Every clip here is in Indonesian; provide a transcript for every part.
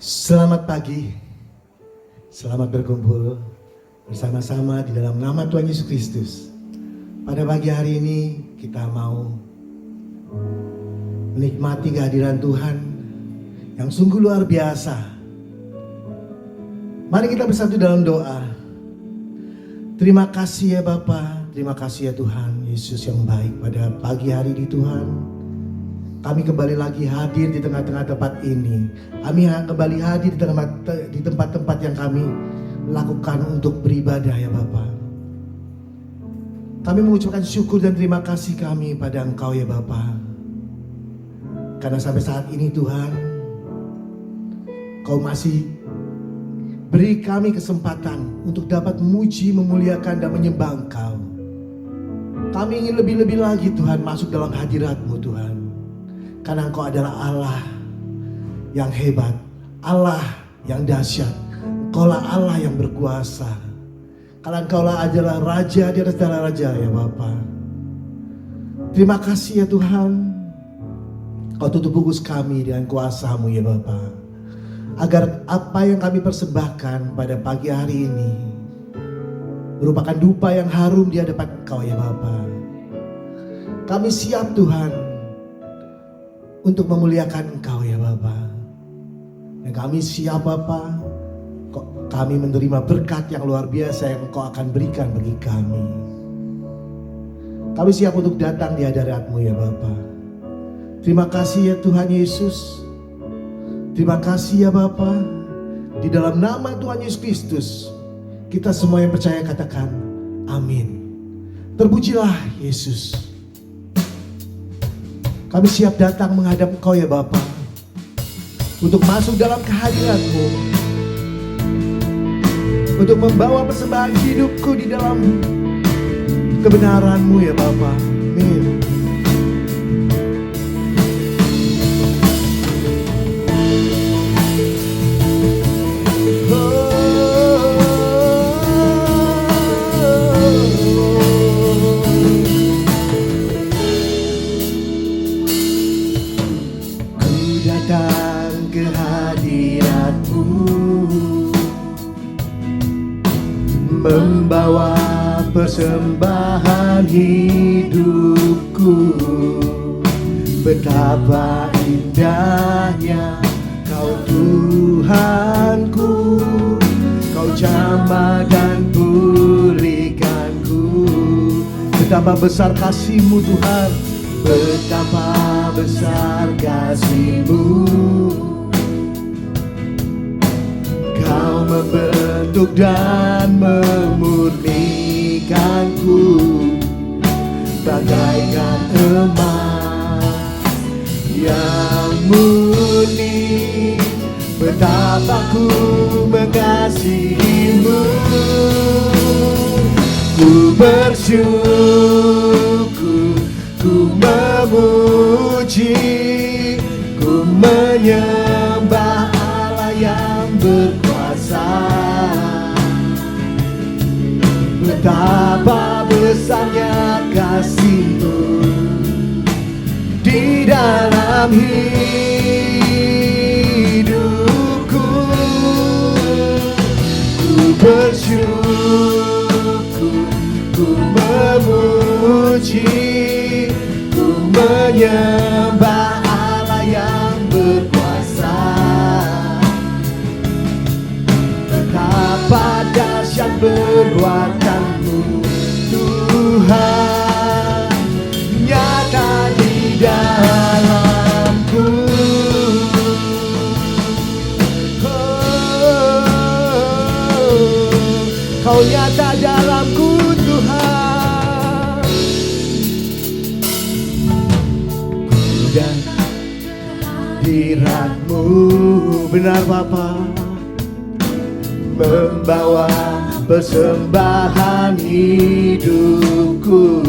Selamat pagi, selamat berkumpul bersama-sama di dalam nama Tuhan Yesus Kristus. Pada pagi hari ini kita mau menikmati kehadiran Tuhan yang sungguh luar biasa. Mari kita bersatu dalam doa. Terima kasih ya Bapa, terima kasih ya Tuhan Yesus yang baik. Pada pagi hari ini Tuhan, kami kembali lagi hadir di tengah-tengah tempat ini. Kami kembali hadir di tempat-tempat yang kami lakukan untuk beribadah ya Bapa. Kami mengucapkan syukur dan terima kasih kami pada Engkau ya Bapa. Karena sampai saat ini Tuhan, Kau masih beri kami kesempatan untuk dapat memuji, memuliakan dan menyembah Engkau. Kami ingin lebih-lebih lagi Tuhan masuk dalam hadirat-Mu Tuhan. Karena Engkau adalah Allah yang hebat, Allah yang dahsyat. Engkaulah Allah yang berkuasa. Karena Engkaulah adalah Raja di atas segala raja ya Bapa. Terima kasih ya Tuhan. Kau tutup bungkus kami dengan kuasa-Mu ya Bapa. Agar apa yang kami persembahkan pada pagi hari ini merupakan dupa yang harum di hadapan Engkau ya Bapa. Kami siap Tuhan untuk memuliakan Engkau ya Bapa. Dan kami siap Bapa, kami menerima berkat yang luar biasa yang Engkau akan berikan bagi kami. Kami siap untuk datang di hadirat-Mu ya Bapa. Terima kasih ya Tuhan Yesus. Terima kasih ya Bapa. Di dalam nama Tuhan Yesus Kristus, kita semua yang percaya katakan amin. Terpujilah Yesus. Kami siap datang menghadap Engkau ya Bapa, untuk masuk dalam kehadirat-Mu, untuk membawa persembahan hidupku di dalam kebenaran-Mu ya Bapa. Amin. Membawa persembahan hidupku. Betapa indahnya Kau Tuhanku. Kau jamah dan pulihkanku. Betapa besar kasih-Mu Tuhan. Betapa besar kasih-Mu. Kau membentuk dan memurnikanku bagaikan emas yang murni. Betapa ku mengasihi-Mu. Ku bersyukur, ku memuji, ku menyembah Allah yang berkuasa. Betapa besarnya kasih-Mu di dalam hidupku. Ku bersyukur, ku memuji, ku menyembah Allah yang berkuasa. Betapa dahsyat perbuatan-Mu Tuhan, nyata di dalamku. Kau nyata dalamku Tuhan. Dan hadirat-Mu benar Bapa, membawa persembahan hidupku.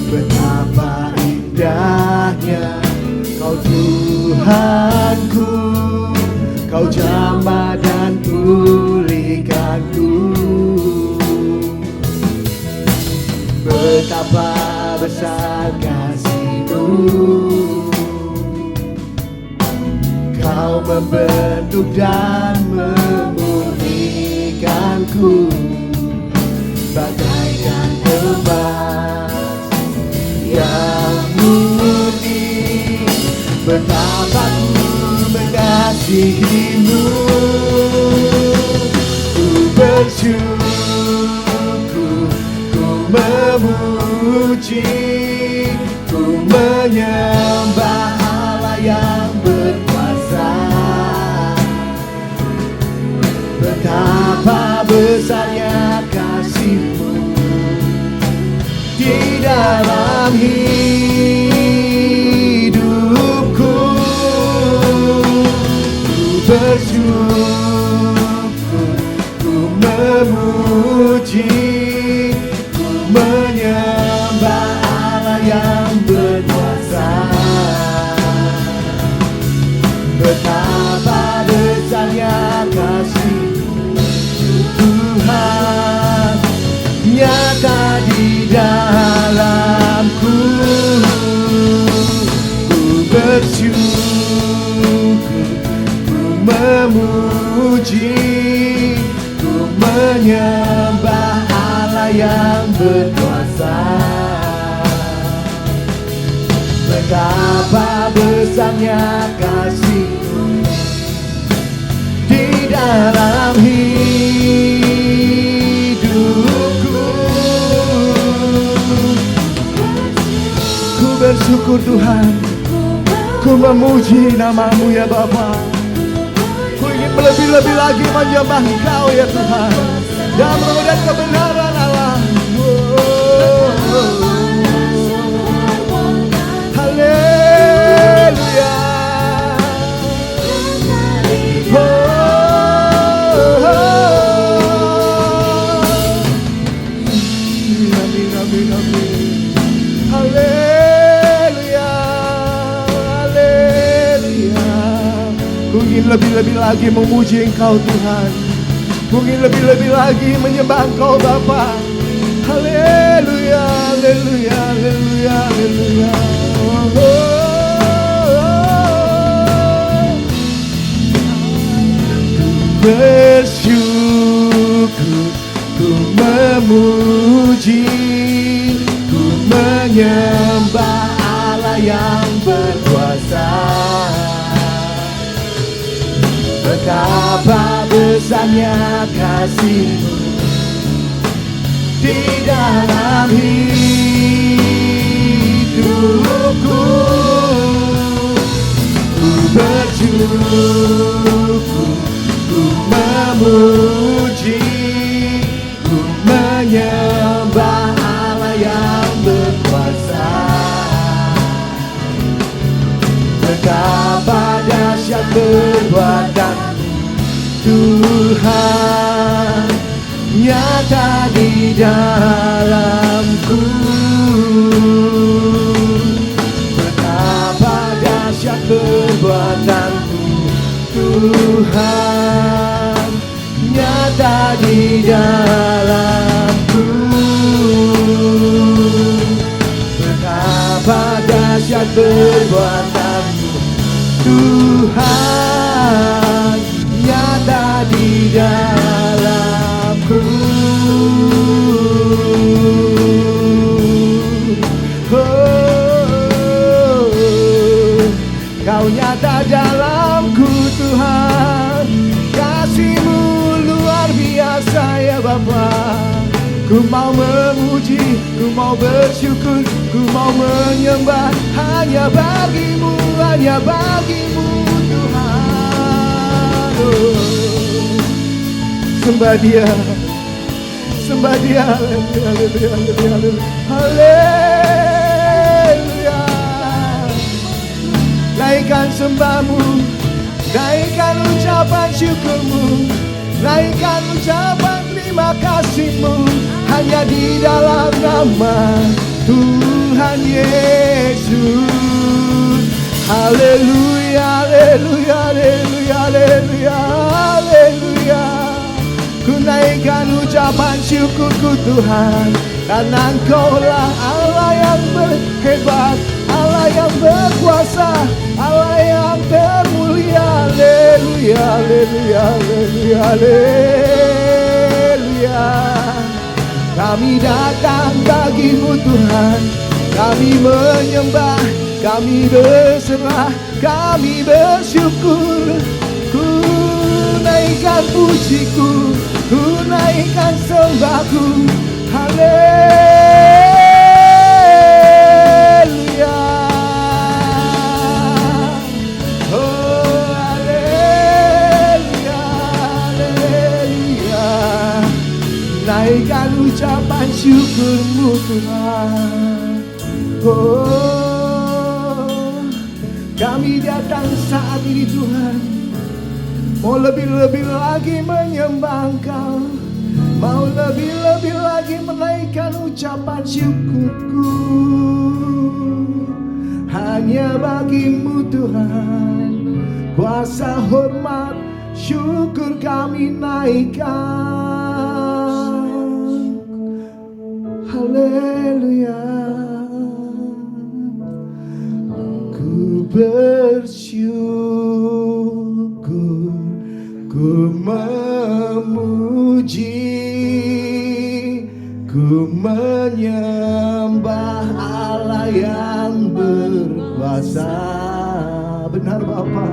Betapa indahnya Kau Tuhanku. Kau jamah dan pulihkanku. Betapa besar kasih-Mu. Kau membentuk dan memurnikanku bagaikan emas yang murni. Betapa ku mengasihimu, ku bersyukur, ku memuji, ku menyembah Allah yang berkuasa. Betapa besarnya kasih-Mu di dalam hidupku. Ku bersyukur, ku memuji, ku menyembah Allah yang berkuasa. Betapa besarnya kasih-Mu Tuhan, nyata di dalamku. Ku bersyukur, ku memuji, ku menyembah Allah yang berkuasa. Betapa besarnya kasih-Mu di dalam hidupku. Ku bersyukur Tuhan, ku memuji nama-Mu ya Bapa. Ku ingin lebih-lebih lagi menyembah Engkau ya Tuhan, dalam roh dan kebenaran Allah. Haleluya. Amin, amin, amin. Haleluya, haleluya. Ku ingin lebih-lebih lagi memuji Engkau Tuhan. Ku ingin lebih-lebih lagi menyembah Engkau Bapa. Haleluya, haleluya, haleluya, haleluya. Bersyukur, ku memuji, ku menyembah Allah yang berkuasa. Betapa besarnya kasih-Mu di dalam hidupku. Ku bersyukur, ku memuji, ku menyembah Allah yang berkuasa. Betapa dahsyat perbuatan-Mu Tuhan, nyata di dalamku. Betapa dahsyat perbuatan-Mu Tuhan, nyata di dalamku. Betapa dahsyat perbuatan-Mu Tuhan, nyata di dalamku. Kau nyata dalamku Tuhan, kasih-Mu luar biasa ya Bapa. Ku mau memuji, ku mau bersyukur, ku mau menyembah hanya bagi-Mu, hanya bagi-Mu Tuhan. Sembah Dia, sembah Dia. Haleluya, haleluya, haleluya, haleluya. Naikkan sembah-Mu, naikkan ucapan syukur-Mu, naikkan ucapan terima kasih-Mu hanya di dalam nama Tuhan Yesus. Haleluya, haleluya, haleluya, haleluya, haleluya. Ku naikkan ucapan syukurku Tuhan, karena Engkau-lah Allah yang berhebat, Allah yang berkuasa, Allah yang termulia. haleluya, haleluya, haleluya. Kami datang bagimu Tuhan, kami menyembah, kami berserah, kami bersyukur. Ku naikkan pujiku, ku naikkan sembahku, haleluya. Oh haleluya, haleluya. Naikkan ucapan syukurmu Tuhan. Oh, kami datang saat ini Tuhan, mau lebih-lebih lagi menyembah Engkau, mau lebih-lebih lagi menaikkan ucapan syukurku. Hanya bagimu Tuhan, kuasa hormat syukur kami naikkan. Haleluya. Ku bersyukur, ku memuji, ku menyembah Allah yang berkuasa. Benar Bapa,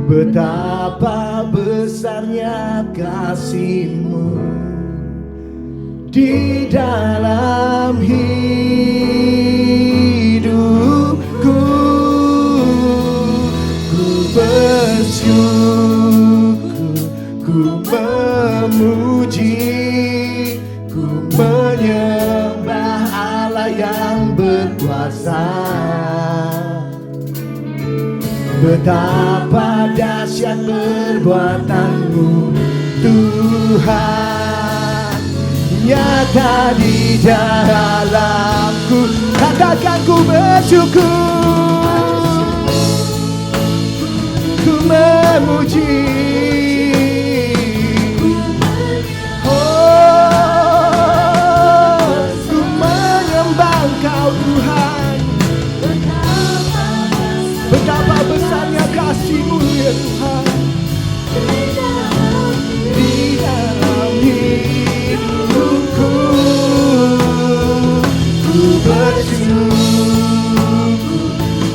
betapa besarnya kasih-Mu di dalam hidupku. Ku bersyukur, ku memuji, ku menyembah Allah yang berkuasa. Betapa dahsyat perbuatan-Mu Tuhan, nyata di dalamku. Katakan ku bersyukur, ku memuji, oh, ku menyembah Engkau Tuhan. Betapa besarnya kasih-Mu ya Tuhan, di dalam hidupku. Ku bersyukur,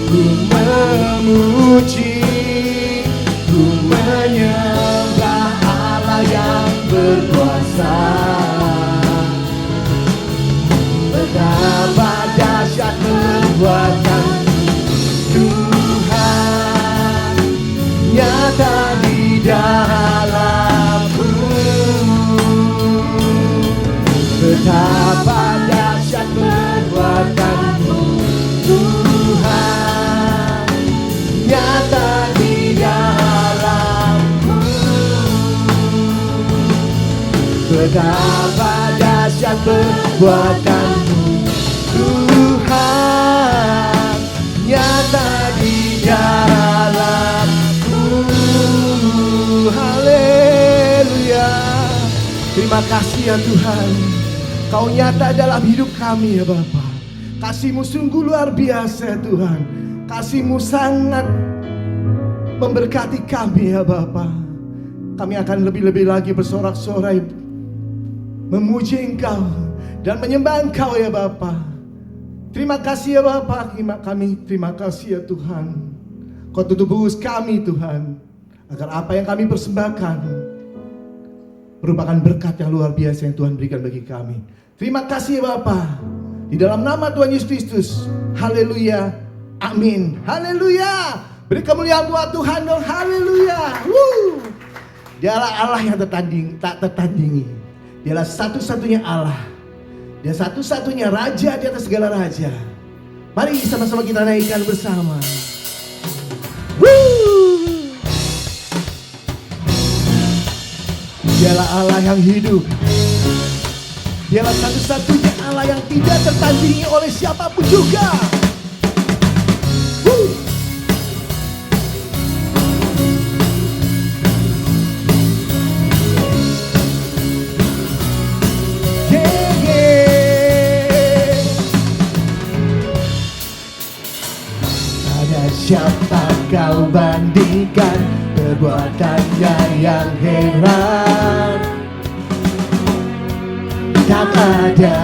ku memuji, ku menyembah Allah yang berkuasa. Betapa dahsyat perbuatan Tuhan, nyata di dalamku. Betapa dahsyat perbuatan-Mu Tuhan, nyata di dalamku. Betapa dahsyat perbuatan-Mu Tuhan, nyata di dalamku. Haleluya. Terima kasih ya Tuhan, Kau nyata dalam hidup kami ya Bapa. Kasih-Mu sungguh luar biasa ya Tuhan. Kasih-Mu sangat memberkati kami ya Bapa. Kami akan lebih-lebih lagi bersorak-sorai memuji Engkau dan menyembah Engkau ya Bapa. Terima kasih ya Bapa, terima kasih ya Tuhan. Kau tutup bus kami Tuhan, agar apa yang kami persembahkan merupakan berkat yang luar biasa yang Tuhan berikan bagi kami. Terima kasih ya Bapa, di dalam nama Tuhan Yesus Kristus. Haleluya, amin, haleluya. Beri kemuliaan buat Tuhan dong, haleluya. Dialah Allah yang tak tertandingi. Dialah satu-satunya Allah. Dia satu-satunya Raja di atas segala raja. Mari sama-sama kita naikkan bersama. Dialah Allah yang hidup. Dialah satu-satunya Allah yang tidak tertandingi oleh siapapun juga. Siapa kau bandingkan perbuatannya yang heran. Tak ada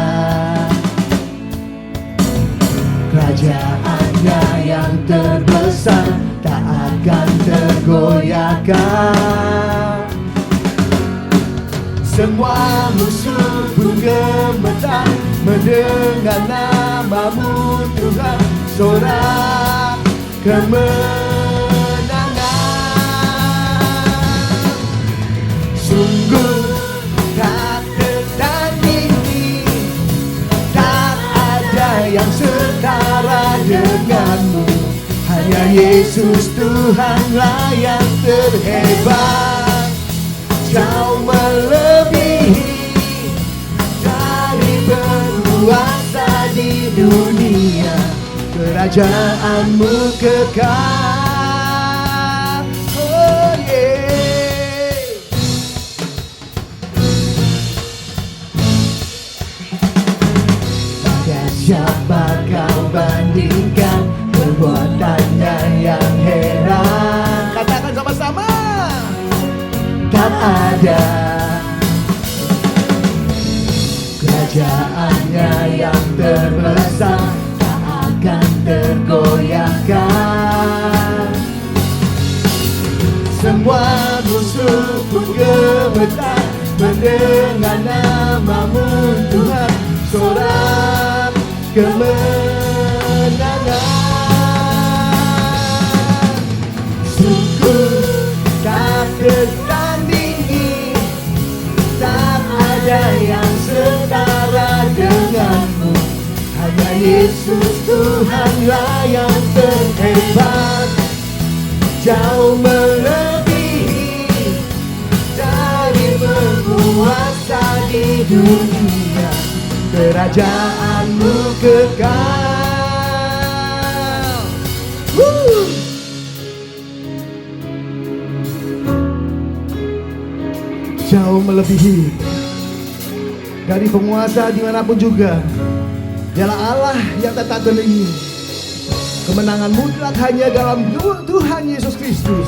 kerajaannya yang terbesar, tak akan tergoyahkan. Semua musuh pun gemetar mendengar namamu Tuhan. Sorak kemenangan, sungguh tak tertandingi, tak ada yang setara denganmu. Hanya Yesus Tuhanlah yang terhebat, jauh melebihi dari penguasa di dunia. Kerajaanmu kekal. Oh yeah. Pada siapa kau bandingkan perbuatannya yang heran? Katakan sama-sama. Tak ada kerajaannya yang terbesar, tak akan tergoyahkan. Semua musuh pun gemetar mendengar namamu Tuhan. Sorak kemenangan, sungguh tak tertandingi, tak ada yang setara denganmu. Hanya Yesus Tuhanlah yang terhebat, jauh melebihi dari penguasa di dunia. Kerajaanmu kekal. Jauh melebihi dari penguasa dimanapun juga. Dialah Allah yang tak tandingi. Kemenangan mutlak hanya dalam Tuhan Yesus Kristus.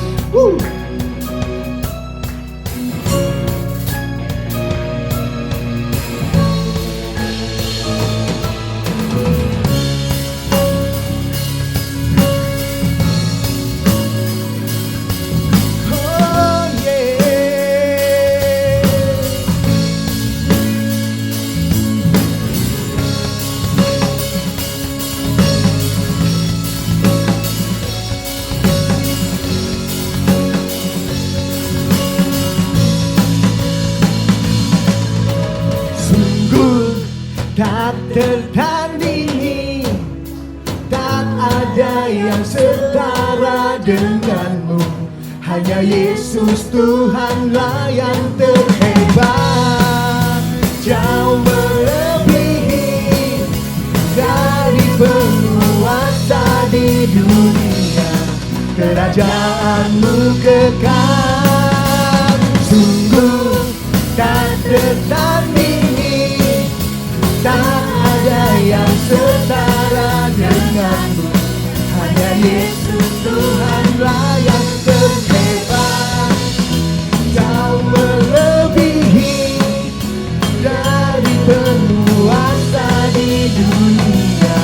Tak tertandingi, tak ada yang setara denganmu. Hanya Yesus Tuhanlah yang terhebat, jauh melebihi dari penguasa di dunia. Kerajaanmu kekal, sungguh tak tertandingi, tak ada yang setara denganmu. Hanya Yesus Tuhanlah yang terhebat, jauh melebihi dari penguasa di dunia.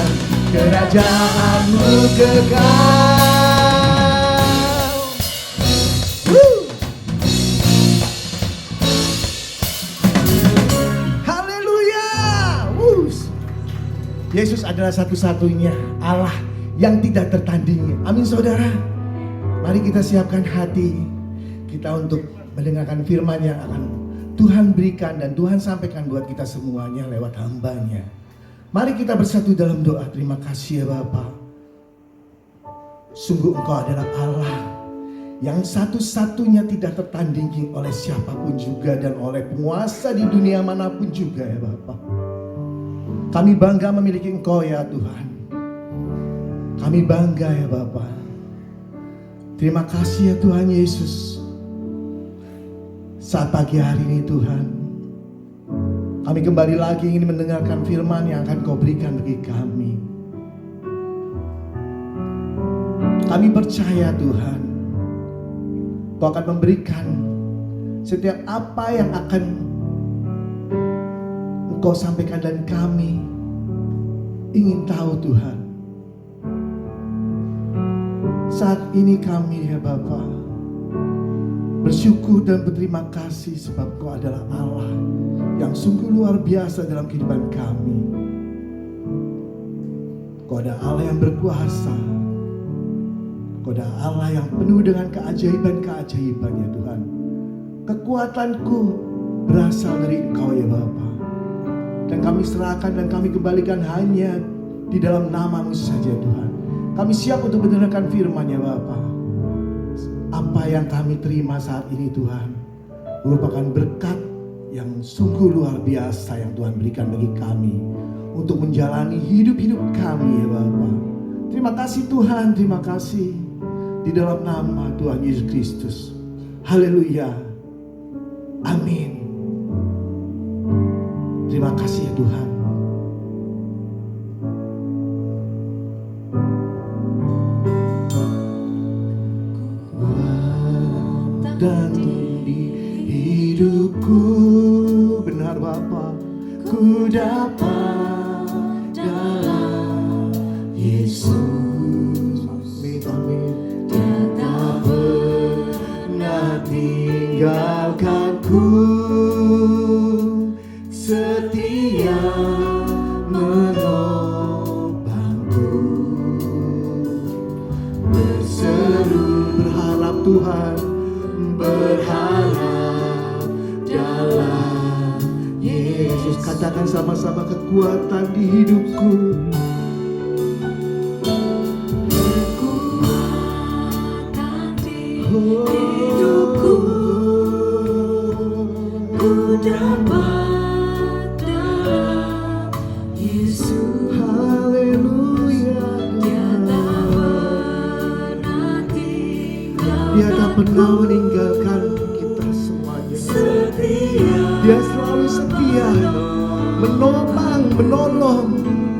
Kerajaanmu kekal. Yesus adalah satu-satunya Allah yang tidak tertandingi. Amin saudara. Mari kita siapkan hati kita untuk mendengarkan firman yang akan Tuhan berikan dan Tuhan sampaikan buat kita semuanya lewat hamba-Nya. Mari kita bersatu dalam doa. Terima kasih ya Bapa. Sungguh Engkau adalah Allah yang satu-satunya tidak tertandingi oleh siapapun juga dan oleh penguasa di dunia manapun juga ya Bapa. Kami bangga memiliki Engkau ya Tuhan. Kami bangga ya Bapa. Terima kasih ya Tuhan Yesus. Saat pagi hari ini Tuhan, kami kembali lagi ingin mendengarkan firman yang akan Kau berikan bagi kami. Kami percaya Tuhan, Kau akan memberikan setiap apa yang akan Engkau sampaikan, dan kami ingin tahu Tuhan. Saat ini kami ya Bapa bersyukur dan berterima kasih sebab Kau adalah Allah yang sungguh luar biasa dalam kehidupan kami. Kau adalah Allah yang berkuasa. Kau adalah Allah yang penuh dengan keajaiban-keajaiban ya Tuhan. Kekuatanku berasal dari Engkau ya Bapa. Dan kami serahkan dan kami kembalikan hanya di dalam nama-Mu saja Tuhan. Kami siap untuk mendengarkan firman ya Bapa. Apa yang kami terima saat ini Tuhan merupakan berkat yang sungguh luar biasa yang Tuhan berikan bagi kami untuk menjalani hidup-hidup kami ya Bapa. Terima kasih Tuhan, terima kasih. Di dalam nama Tuhan Yesus Kristus. Haleluya. Amin. Terima kasih ya Tuhan. Dan di hidupku, benar Bapa, ku dapat dalam Yesus. Amin. Dia tak pernah tinggalkanku, setia menopangku, berseru berharap Tuhan, berharap dalam Yesus. Katakan sama-sama, kekuatan di hidupku, kekuatan di hidupku, ku dapat dalam Yesus. haleluya. Dia tak pernah tinggalkan, Dia tak pernah meninggalkan kita semuanya. setia Dia selalu setia, menopang, menolong.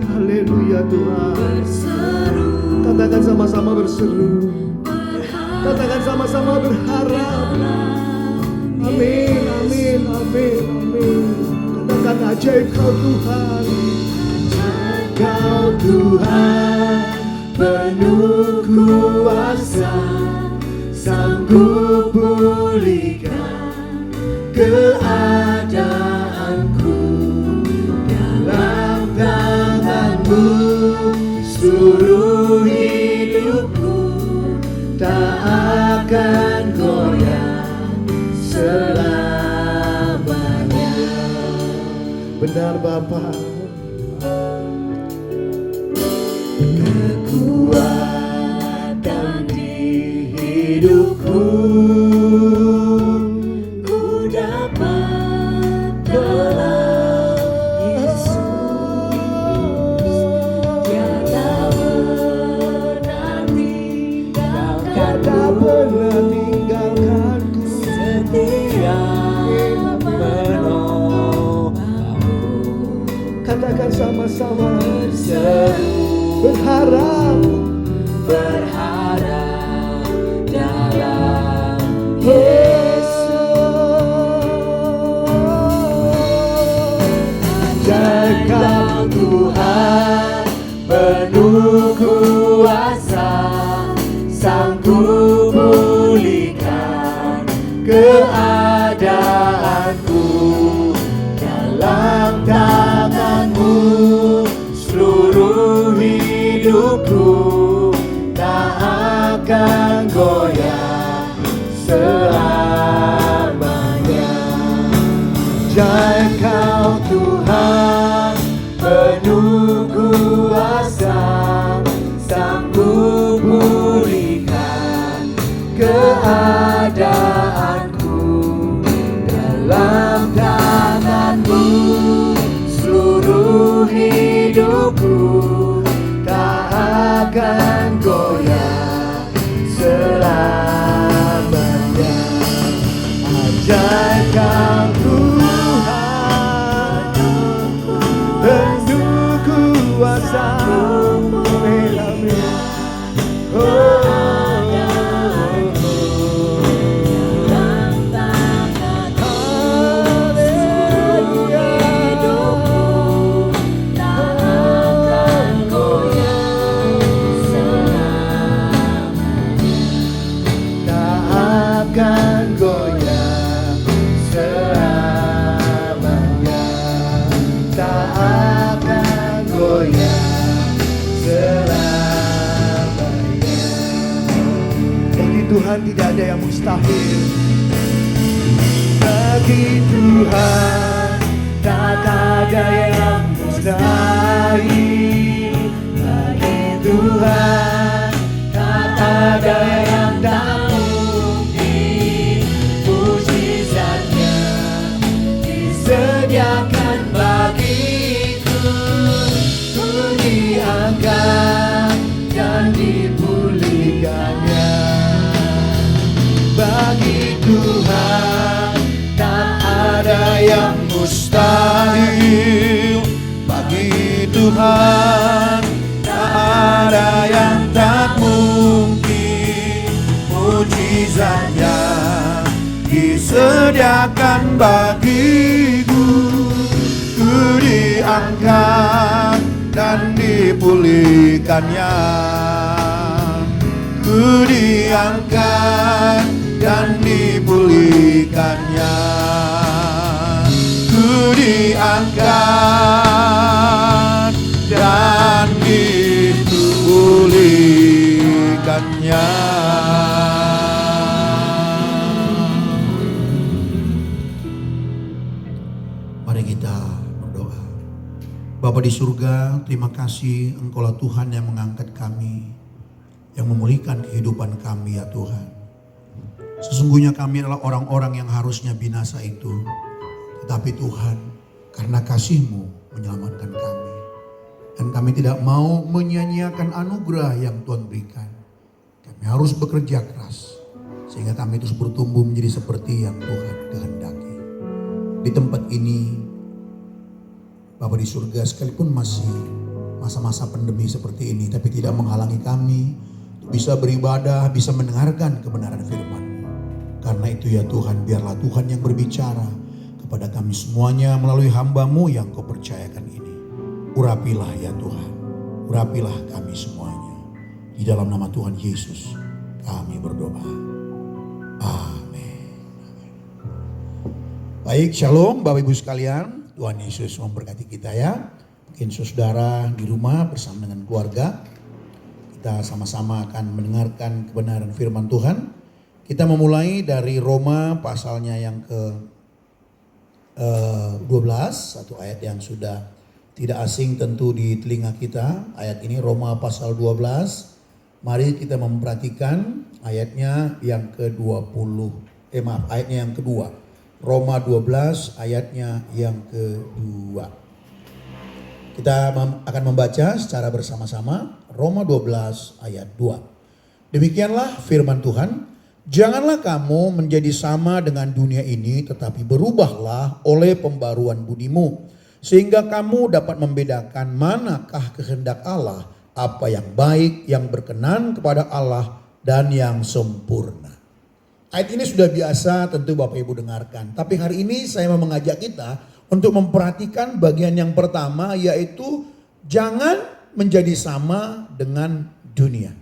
Haleluya Tuhan. berseru, Katakan sama-sama berseru. berharap Katakan sama-sama berharap. Amin, amin, amin, amin. Katakan ajaib Kau Tuhan. Kau Tuhan penuh kuasa, sanggup pulihkan keadaanku. Dalam tangan-Mu seluruh hidupku tak akan goyah selamanya. Benar Bapa. Kekuatan di hidupku, ku dapat dalam Yesus. Dia tak pernah tinggalkanku, setia menopangku, katakan sama-sama, berseru, berharap dalam Yesus. Jaga Tuhan penuh kuasa, sanggup pulihkan keadaanku. Dalam tangan-Mu seluruh hidupku tak akan goyah selamanya. Kau Tuhan penuh kuasa, sanggup pulihkan keadaanku. Dalam tangan-Mu seluruh hidupku tak akan goyah selamanya. Ajaib Kau Tuhan penuh kuasa. Amin. Oh, tak akan goyah selamanya. Bagi Tuhan tidak ada yang mustahil. Bagi Tuhan tak ada yang mustahil. Bagi Tuhan tak ada yang tak mungkin. Mujizatnya disediakan bagiku. Ku diangkat dan dipulihkannya. Bagi Tuhan tak ada yang mustahil. Bagi Tuhan tak ada yang tak mungkin. Mujizatnya disediakan bagiku. Ku diangkat dan dipulihkannya. Ku diangkat dan dipulihkannya. Ku diangkat dan dipulihkannya. Mari kita berdoa. Bapa di surga, terima kasih Engkaulah Tuhan yang mengangkat kami, yang memulihkan kehidupan kami ya Tuhan. Sesungguhnya kami adalah orang-orang yang harusnya binasa itu. Tetapi Tuhan, karena kasih-Mu menyelamatkan kami. Dan kami tidak mau menyia-nyiakan anugerah yang Tuhan berikan. Kami harus bekerja keras. Sehingga kami terus bertumbuh menjadi seperti yang Tuhan kehendaki. Di tempat ini, Bapa di surga, sekalipun masih masa-masa pandemi seperti ini, tapi tidak menghalangi kami untuk bisa beribadah, bisa mendengarkan kebenaran firman-Mu. Karena itu ya Tuhan, biarlah Tuhan yang berbicara kepada kami semuanya melalui hamba-Mu yang Kau percayakan ini. Urapilah ya Tuhan, urapilah kami semuanya. Di dalam nama Tuhan Yesus kami berdoa. Amin. Baik, shalom Bapak Ibu sekalian. Tuhan Yesus memberkati kita ya. Mungkin saudara di rumah bersama dengan keluarga, kita sama-sama akan mendengarkan kebenaran firman Tuhan. Kita memulai dari Roma pasalnya yang ke-12, satu ayat yang sudah tidak asing tentu di telinga kita. Ayat ini Roma pasal 12. Mari kita memperhatikan ayatnya yang ayatnya yang kedua. Roma 12 ayatnya yang kedua. Kita akan membaca secara bersama-sama Roma 12 ayat 2. Demikianlah firman Tuhan. Janganlah kamu menjadi sama dengan dunia ini, tetapi berubahlah oleh pembaruan budimu. Sehingga kamu dapat membedakan manakah kehendak Allah, apa yang baik, yang berkenan kepada Allah, dan yang sempurna. Ayat ini sudah biasa tentu Bapak Ibu dengarkan. Tapi hari ini saya mau mengajak kita untuk memperhatikan bagian yang pertama, yaitu jangan menjadi sama dengan dunia.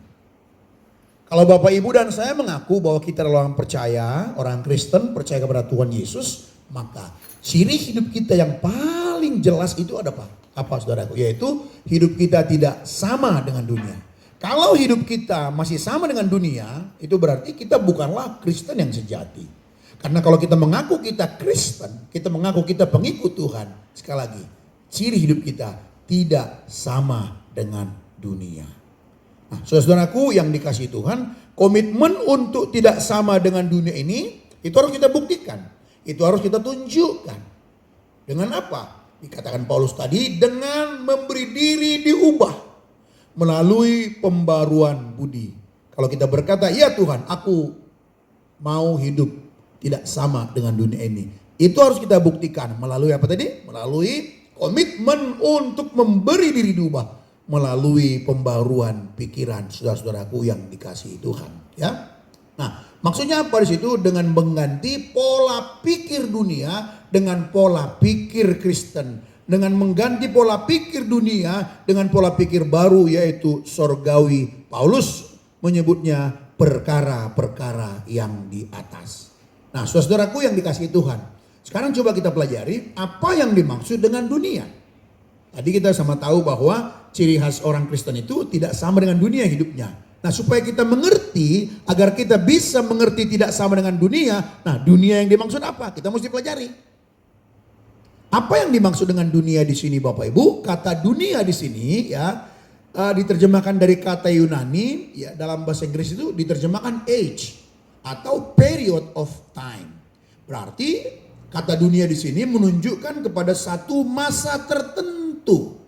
Kalau Bapak Ibu dan saya mengaku bahwa kita adalah orang percaya, orang Kristen, percaya kepada Tuhan Yesus, maka ciri hidup kita yang paling jelas itu ada apa? Apa saudaraku? Yaitu hidup kita tidak sama dengan dunia. Kalau hidup kita masih sama dengan dunia, itu berarti kita bukanlah Kristen yang sejati. Karena kalau kita mengaku kita Kristen, kita mengaku kita pengikut Tuhan, sekali lagi, ciri hidup kita tidak sama dengan dunia. Nah, saudaraku yang dikasihi Tuhan, komitmen untuk tidak sama dengan dunia ini, itu harus kita buktikan. Itu harus kita tunjukkan. Dengan apa? Dikatakan Paulus tadi, dengan memberi diri diubah melalui pembaruan budi. Kalau kita berkata, ya Tuhan, aku mau hidup tidak sama dengan dunia ini. Itu harus kita buktikan melalui apa tadi? Melalui komitmen untuk memberi diri diubah melalui pembaruan pikiran saudara-saudaraku yang dikasihi Tuhan. Ya, nah maksudnya apa di situ? Dengan mengganti pola pikir dunia dengan pola pikir Kristen. Dengan mengganti pola pikir dunia dengan pola pikir baru, yaitu sorgawi. Paulus menyebutnya perkara-perkara yang di atas. Nah saudaraku yang dikasihi Tuhan, sekarang coba kita pelajari apa yang dimaksud dengan dunia. Tadi kita sama tahu bahwa ciri khas orang Kristen itu tidak sama dengan dunia hidupnya. Nah, supaya kita mengerti, agar kita bisa mengerti tidak sama dengan dunia. Nah, dunia yang dimaksud apa? Kita mesti pelajari. Apa yang dimaksud dengan dunia di sini, Bapak Ibu? Kata dunia di sini ya diterjemahkan dari kata Yunani, ya dalam bahasa Inggris itu diterjemahkan age atau period of time. Berarti kata dunia di sini menunjukkan kepada satu masa tertentu.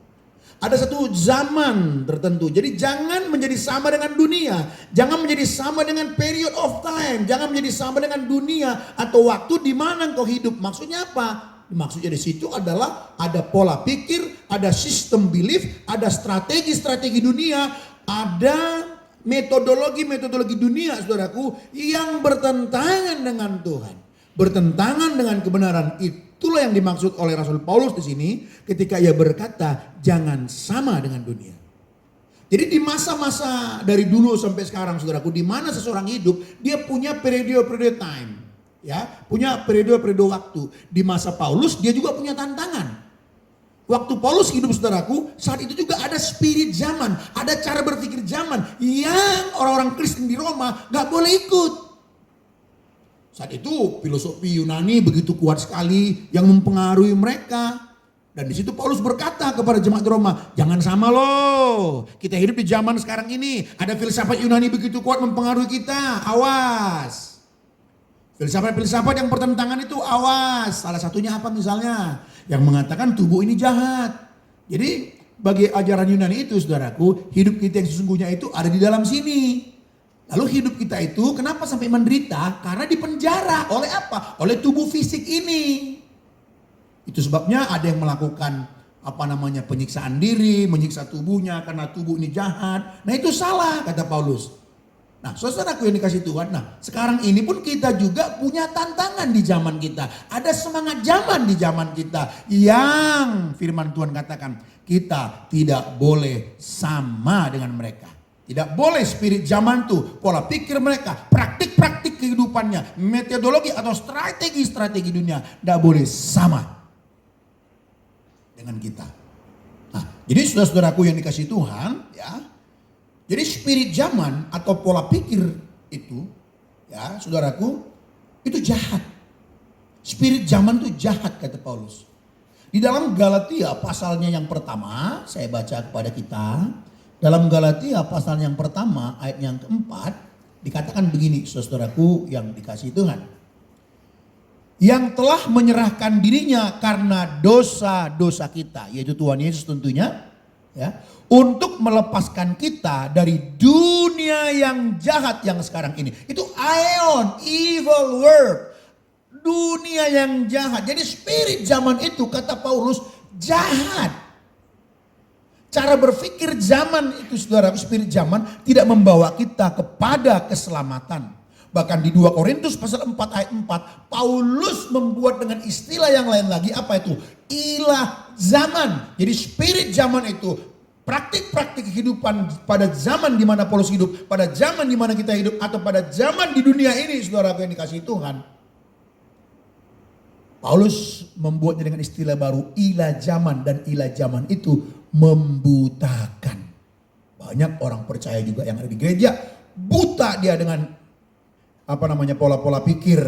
Ada satu zaman tertentu. Jadi jangan menjadi sama dengan dunia. Jangan menjadi sama dengan period of time. Jangan menjadi sama dengan dunia atau waktu di mana engkau hidup. Maksudnya apa? Maksudnya di situ adalah ada pola pikir, ada sistem belief, ada strategi-strategi dunia, ada metodologi dunia, saudaraku, yang bertentangan dengan Tuhan, bertentangan dengan kebenaran. Itulah yang dimaksud oleh Rasul Paulus di sini ketika ia berkata jangan sama dengan dunia. Jadi di masa-masa dari dulu sampai sekarang, saudaraku, di mana seseorang hidup, dia punya periode time. Ya, punya periode waktu. Di masa Paulus dia juga punya tantangan. Waktu Paulus hidup, saudaraku, saat itu juga ada spirit zaman, ada cara berpikir zaman yang orang-orang Kristen di Roma gak boleh ikut. Saat itu filosofi Yunani begitu kuat sekali yang mempengaruhi mereka. Dan di situ Paulus berkata kepada jemaat di Roma, jangan sama loh. Kita hidup di zaman sekarang ini, ada filsafat Yunani begitu kuat mempengaruhi kita. Awas. Filsafat-filsafat yang bertentangan itu awas. Salah satunya apa misalnya? Yang mengatakan tubuh ini jahat. Jadi bagi ajaran Yunani itu, saudaraku, hidup kita yang sesungguhnya itu ada di dalam sini. Lalu hidup kita itu kenapa sampai menderita? Karena dipenjara. Oleh apa? Oleh tubuh fisik ini. Itu sebabnya ada yang melakukan penyiksaan diri, menyiksa tubuhnya karena tubuh ini jahat. Nah itu salah, kata Paulus. Nah, saudaraku yang dikasih Tuhan, nah sekarang ini pun kita juga punya tantangan di zaman kita. Ada semangat zaman di zaman kita yang firman Tuhan katakan kita tidak boleh sama dengan mereka. Tidak boleh spirit zaman tuh, pola pikir mereka, praktik-praktik kehidupannya, metodologi atau strategi-strategi dunia tidak boleh sama dengan kita. Nah, jadi saudara-saudaraku yang dikasih Tuhan, ya. Jadi spirit zaman atau pola pikir itu, ya saudaraku, itu jahat. Spirit zaman itu jahat, kata Paulus. Di dalam Galatia pasalnya yang pertama, saya baca kepada kita. Dalam Galatia pasal yang pertama ayat yang keempat, dikatakan begini, saudaraku yang dikasih Tuhan. Yang telah menyerahkan dirinya karena dosa-dosa kita, yaitu Tuhan Yesus tentunya, ya, untuk melepaskan kita dari dunia yang jahat yang sekarang ini. Itu aeon, evil world. Dunia yang jahat. Jadi spirit zaman itu, kata Paulus, jahat. Cara berpikir zaman itu, saudara, spirit zaman tidak membawa kita kepada keselamatan. Bahkan di 2 Korintus pasal 4 ayat 4, Paulus membuat dengan istilah yang lain lagi, apa itu? Ilah zaman. Jadi spirit zaman itu, praktik-praktik kehidupan pada zaman di mana Paulus hidup, pada zaman di mana kita hidup, atau pada zaman di dunia ini, saudara yang dikasih Tuhan. Paulus membuatnya dengan istilah baru, ilah zaman, dan ilah zaman itu membutakan. Banyak orang percaya juga yang ada di gereja, buta dia dengan pola-pola pikir,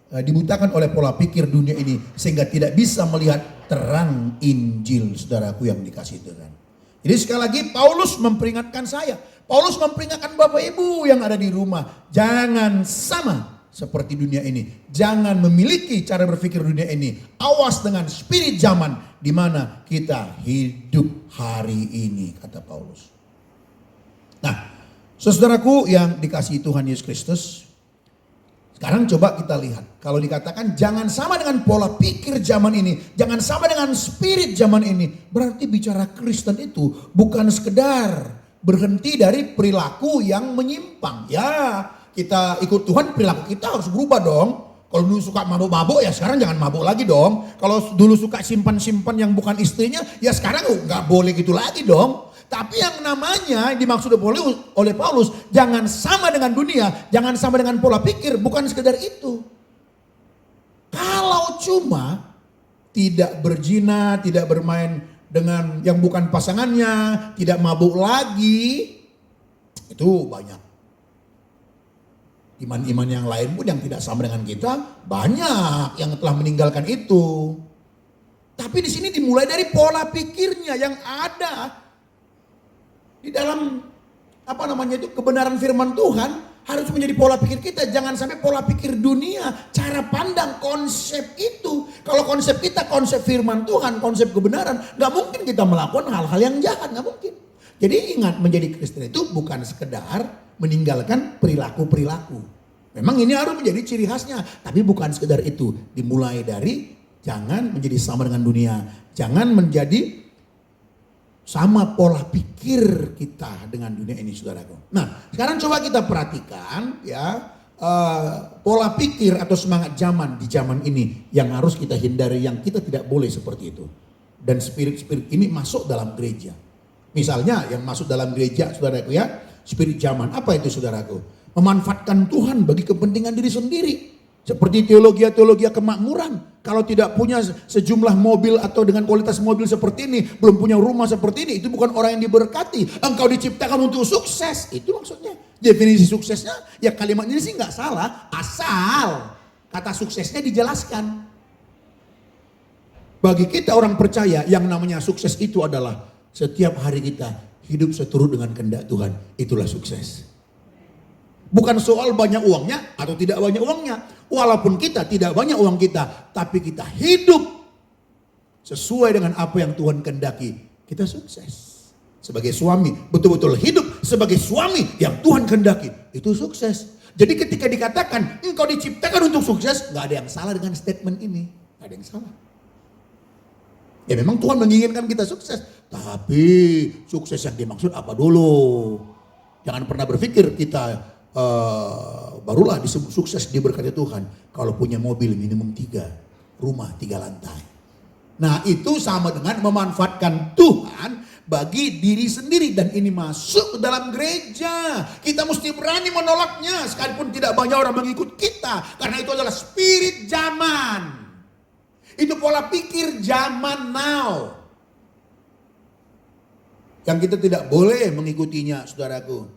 dibutakan oleh pola pikir dunia ini, sehingga tidak bisa melihat terang Injil, saudaraku yang dikasih Tuhan. Jadi sekali lagi Paulus memperingatkan saya. Paulus memperingatkan Bapak Ibu yang ada di rumah. Jangan sama seperti dunia ini. Jangan memiliki cara berpikir dunia ini. Awas dengan spirit zaman di mana kita hidup hari ini, kata Paulus. Nah, saudaraku yang dikasihi Tuhan Yesus Kristus. Sekarang coba kita lihat. Kalau dikatakan jangan sama dengan pola pikir zaman ini. Jangan sama dengan spirit zaman ini. Berarti bicara Kristen itu bukan sekedar berhenti dari perilaku yang menyimpang. Ya, kita ikut Tuhan, perilaku kita harus berubah dong. Kalau dulu suka mabuk-mabuk, ya sekarang jangan mabuk lagi dong. Kalau dulu suka simpan-simpan yang bukan istrinya, ya sekarang nggak boleh gitu lagi dong. Tapi yang namanya dimaksud oleh Paulus, jangan sama dengan dunia, jangan sama dengan pola pikir, bukan sekedar itu. Kalau cuma tidak berzina, tidak bermain dengan yang bukan pasangannya, tidak mabuk lagi. Itu banyak. Iman-iman yang lain pun yang tidak sama dengan kita, banyak yang telah meninggalkan itu. Tapi di sini dimulai dari pola pikirnya yang ada di dalam kebenaran firman Tuhan harus menjadi pola pikir kita. Jangan sampai pola pikir dunia, cara pandang, konsep itu. Kalau konsep kita, konsep firman Tuhan, konsep kebenaran, gak mungkin kita melakukan hal-hal yang jahat, gak mungkin. Jadi ingat, menjadi Kristen itu bukan sekedar meninggalkan perilaku-perilaku. Memang ini harus menjadi ciri khasnya, tapi bukan sekedar itu. Dimulai dari jangan menjadi sama dengan dunia, jangan menjadi sama pola pikir kita dengan dunia ini, saudaraku. Nah, sekarang coba kita perhatikan ya pola pikir atau semangat zaman di zaman ini yang harus kita hindari, yang kita tidak boleh seperti itu. Dan spirit-spirit ini masuk dalam gereja. Misalnya yang masuk dalam gereja, saudaraku ya, spirit zaman. Apa itu, saudaraku? Memanfaatkan Tuhan bagi kepentingan diri sendiri. Seperti teologi kemakmuran. Kalau tidak punya sejumlah mobil atau dengan kualitas mobil seperti ini, belum punya rumah seperti ini, itu bukan orang yang diberkati. Engkau diciptakan untuk sukses. Itu maksudnya. Definisi suksesnya, ya kalimat ini sih nggak salah, asal kata suksesnya dijelaskan. Bagi kita orang percaya, yang namanya sukses itu adalah setiap hari kita hidup seturut dengan kehendak Tuhan. Itulah sukses. Bukan soal banyak uangnya atau tidak banyak uangnya. Walaupun kita tidak banyak uang kita, tapi kita hidup sesuai dengan apa yang Tuhan kehendaki, kita sukses. Sebagai suami, betul-betul hidup sebagai suami yang Tuhan kehendaki, itu sukses. Jadi ketika dikatakan engkau diciptakan untuk sukses, gak ada yang salah dengan statement ini. Gak ada yang salah. Ya memang Tuhan menginginkan kita sukses, tapi sukses yang dimaksud apa dulu? Jangan pernah berpikir kita barulah disebut sukses diberkati Tuhan kalau punya mobil minimum 3, rumah 3 lantai. Nah itu sama dengan memanfaatkan Tuhan bagi diri sendiri, dan ini masuk ke dalam gereja. Kita mesti berani menolaknya sekalipun tidak banyak orang mengikut kita, karena itu adalah spirit zaman. Itu pola pikir zaman now yang kita tidak boleh mengikutinya, saudaraku.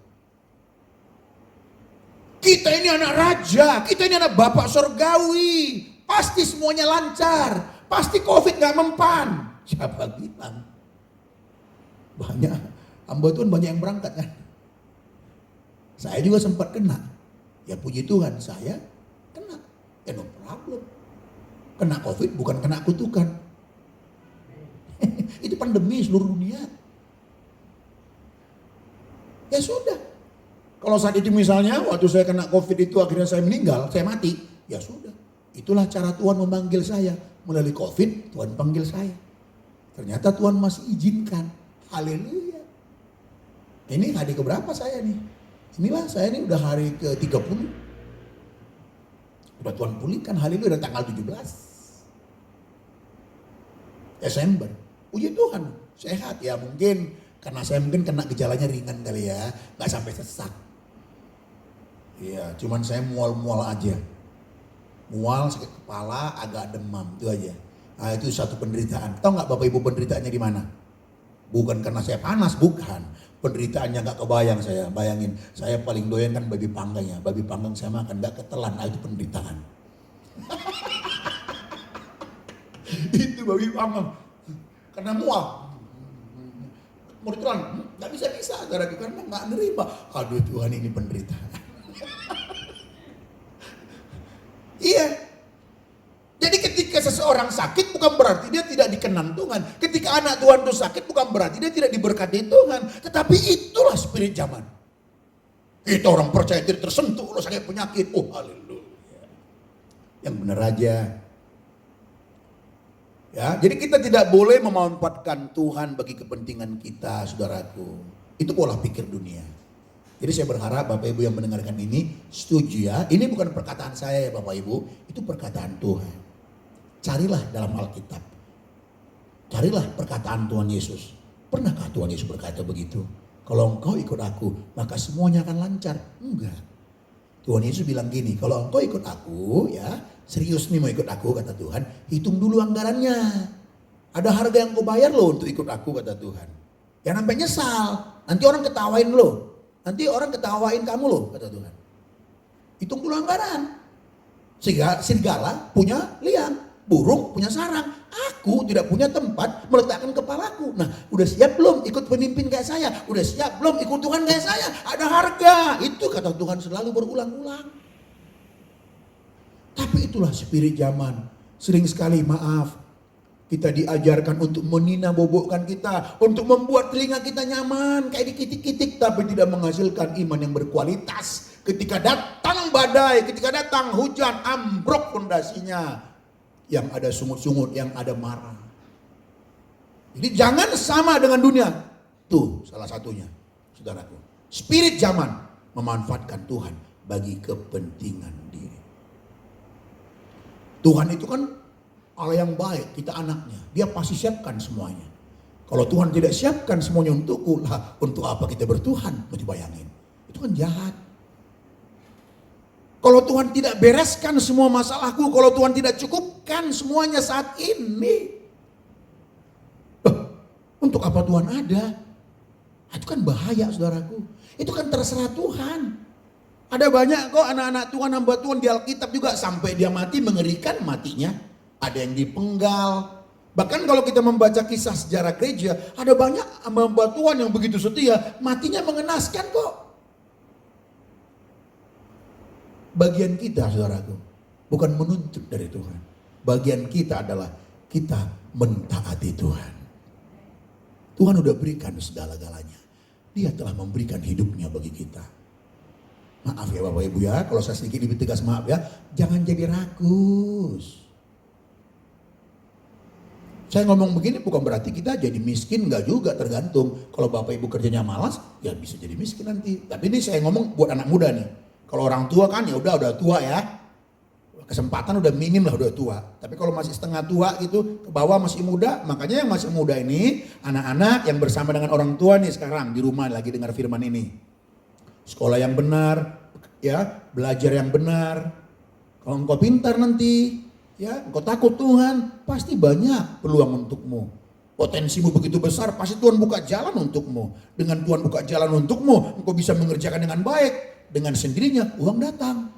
Kita ini anak raja, kita ini anak bapak surgawi. Pasti semuanya lancar, pasti COVID gak mempan. Siapa bilang? Banyak, hamba Tuhan banyak yang berangkat kan. Saya juga sempat kena. Ya puji Tuhan, saya kena. Ya no problem. Kena COVID bukan kena kutukan. Itu pandemi seluruh dunia. Ya sudah. Kalau saat itu misalnya waktu saya kena COVID itu akhirnya saya meninggal, saya mati, ya sudah. Itulah cara Tuhan memanggil saya. Melalui COVID Tuhan panggil saya. Ternyata Tuhan masih izinkan. Haleluya. Ini hari keberapa saya nih? Inilah saya nih udah hari ke-30. Udah Tuhan pulihkan, haleluya, udah tanggal 17 Desember. Puji Tuhan, sehat ya, mungkin karena saya mungkin kena gejalanya ringan kali ya, nggak sampai sesak. Iya, cuman saya mual-mual aja. Mual, sakit kepala, agak demam, itu aja. Nah, itu satu penderitaan. Tahu nggak Bapak Ibu penderitaannya di mana? Bukan karena saya panas, bukan. Penderitaannya nggak kebayang saya. Bayangin, saya paling doyan kan babi panggang ya. Babi panggang saya makan nggak ketelan, nah itu penderitaan. Itu babi panggang. Karena mual. Mau ditelan, nggak bisa-bisa. Karena nggak nerima. Aduh Tuhan, ini penderitaan. Iya. Jadi ketika seseorang sakit bukan berarti dia tidak dikenan Tuhan. Ketika anak Tuhan itu sakit bukan berarti dia tidak diberkati Tuhan. Tetapi itulah spirit zaman. Kita orang percaya tidak tersentuh oleh sakit penyakit. Oh haleluya. Yang benar aja. Ya, jadi kita tidak boleh memanfaatkan Tuhan bagi kepentingan kita, saudaraku. Itu pola pikir dunia. Jadi saya berharap Bapak Ibu yang mendengarkan ini setuju ya. Ini bukan perkataan saya ya Bapak Ibu. Itu perkataan Tuhan. Carilah dalam Alkitab. Carilah perkataan Tuhan Yesus. Pernahkah Tuhan Yesus berkata begitu? Kalau engkau ikut aku, maka semuanya akan lancar. Enggak. Tuhan Yesus bilang gini, kalau engkau ikut aku ya, serius nih mau ikut aku kata Tuhan, hitung dulu anggarannya. Ada harga yang kau bayar loh untuk ikut aku, kata Tuhan. Jangan sampai nyesal. Nanti orang ketawain lo. Nanti orang ketawain kamu loh, kata Tuhan. Hitung dulu anggaran. Serigala punya liang, burung punya sarang. Aku tidak punya tempat meletakkan kepalaku. Nah, udah siap belum ikut pemimpin kayak saya? Udah siap belum ikut Tuhan kayak saya? Ada harga. Itu kata Tuhan selalu berulang-ulang. Tapi itulah spirit zaman. Sering sekali maaf, kita diajarkan untuk menina bobokkan kita, untuk membuat telinga kita nyaman, kayak dikitik-kitik, tapi tidak menghasilkan iman yang berkualitas. Ketika datang badai, ketika datang hujan, ambruk fondasinya. Yang ada sungut-sungut, yang ada marah. Jadi jangan sama dengan dunia. Tuh salah satunya, saudaraku. Spirit zaman memanfaatkan Tuhan bagi kepentingan diri. Tuhan itu kan Allah yang baik, kita anaknya. Dia pasti siapkan semuanya. Kalau Tuhan tidak siapkan semuanya untukku, lah untuk apa kita bertuhan? Mau dibayangin. Itu kan jahat. Kalau Tuhan tidak bereskan semua masalahku, kalau Tuhan tidak cukupkan semuanya saat ini, untuk apa Tuhan ada? Itu kan bahaya, saudaraku. Itu kan terserah Tuhan. Ada banyak kok anak-anak Tuhan, hamba Tuhan di Alkitab juga sampai dia mati, mengerikan matinya. Ada yang dipenggal. Bahkan kalau kita membaca kisah sejarah gereja, ada banyak hamba Tuhan yang begitu setia, matinya mengenaskan kok. Bagian kita, saudaraku, bukan menuntut dari Tuhan. Bagian kita adalah kita mentaati Tuhan. Tuhan udah berikan segala-galanya. Dia telah memberikan hidupnya bagi kita. Maaf ya Bapak Ibu ya, kalau saya sedikit lebih tegas maaf ya. Jangan jadi rakus. Saya ngomong begini bukan berarti kita jadi miskin, enggak juga, tergantung. Kalau Bapak Ibu kerjanya malas, ya bisa jadi miskin nanti. Tapi ini saya ngomong buat anak muda nih. Kalau orang tua kan ya udah tua ya. Kesempatan udah minim lah, udah tua. Tapi kalau masih setengah tua gitu, ke bawah masih muda, makanya yang masih muda ini anak-anak yang bersama dengan orang tua nih sekarang di rumah lagi dengar firman ini. Sekolah yang benar, ya, belajar yang benar. Kalau engkau pintar nanti, ya, engkau takut Tuhan, pasti banyak peluang untukmu. Potensimu begitu besar, pasti Tuhan buka jalan untukmu. Dengan Tuhan buka jalan untukmu, engkau bisa mengerjakan dengan baik. Dengan sendirinya uang datang.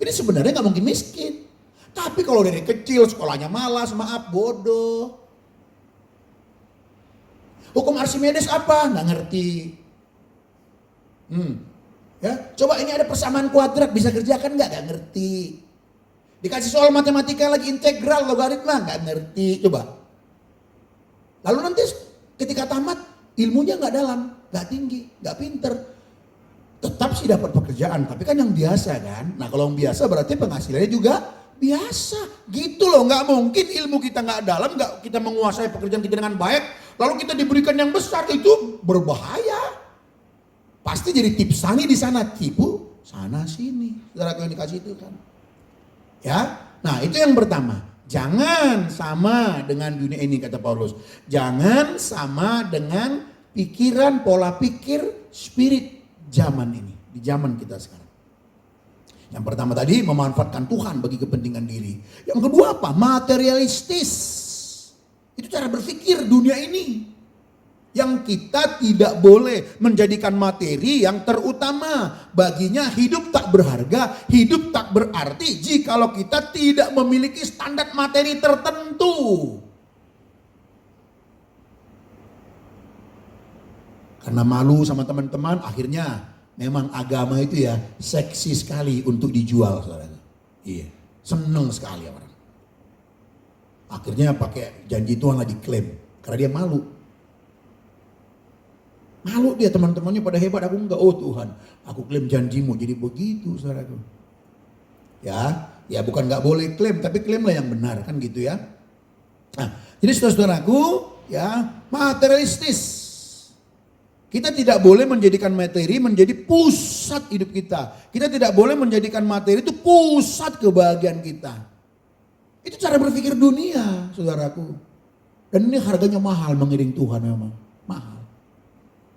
Ini sebenarnya gak mungkin miskin. Tapi kalau dari kecil sekolahnya malas, maaf, bodoh. Hukum Archimedes apa? Nggak ngerti. Ya, coba ini ada persamaan kuadrat, bisa kerjakan nggak? Nggak ngerti. Dikasih soal matematika lagi, integral, logaritma, nggak ngerti. Coba. Lalu nanti ketika tamat, ilmunya nggak dalam, nggak tinggi, nggak pinter. Tetap sih dapat pekerjaan, tapi kan yang biasa kan. Nah kalau yang biasa berarti penghasilannya juga biasa. Gitu loh, nggak mungkin ilmu kita nggak dalam, nggak kita menguasai pekerjaan kita dengan baik, lalu kita diberikan yang besar, itu berbahaya. Pasti jadi tips sani di sana, tipu sana sini. Saudara yang dikasih itu kan. Ya, nah itu yang pertama. Jangan sama dengan dunia ini kata Paulus. Jangan sama dengan pikiran, pola pikir, spirit zaman ini, di zaman kita sekarang. Yang pertama tadi memanfaatkan Tuhan bagi kepentingan diri. Yang kedua apa? Materialistis. Itu cara berpikir dunia ini. Yang kita tidak boleh menjadikan materi yang terutama. Baginya hidup tak berharga, hidup tak berarti jikalau kita tidak memiliki standar materi tertentu. Karena malu sama teman-teman, akhirnya memang agama itu ya seksi sekali untuk dijual, saudara. Iya, seneng sekali orang. Akhirnya pakai janji Tuhan lah diklaim, karena dia malu. Malu dia, teman-temannya pada hebat, aku enggak. Oh Tuhan, aku klaim janjimu, jadi begitu, saudara. Ya bukan enggak boleh klaim, tapi klaimlah yang benar, kan gitu ya. Nah, jadi saudara-saudaraku, ya materialistis. Kita tidak boleh menjadikan materi menjadi pusat hidup kita. Kita tidak boleh menjadikan materi itu pusat kebahagiaan kita. Itu cara berpikir dunia, saudaraku. Dan ini harganya mahal mengiring Tuhan memang. Mahal.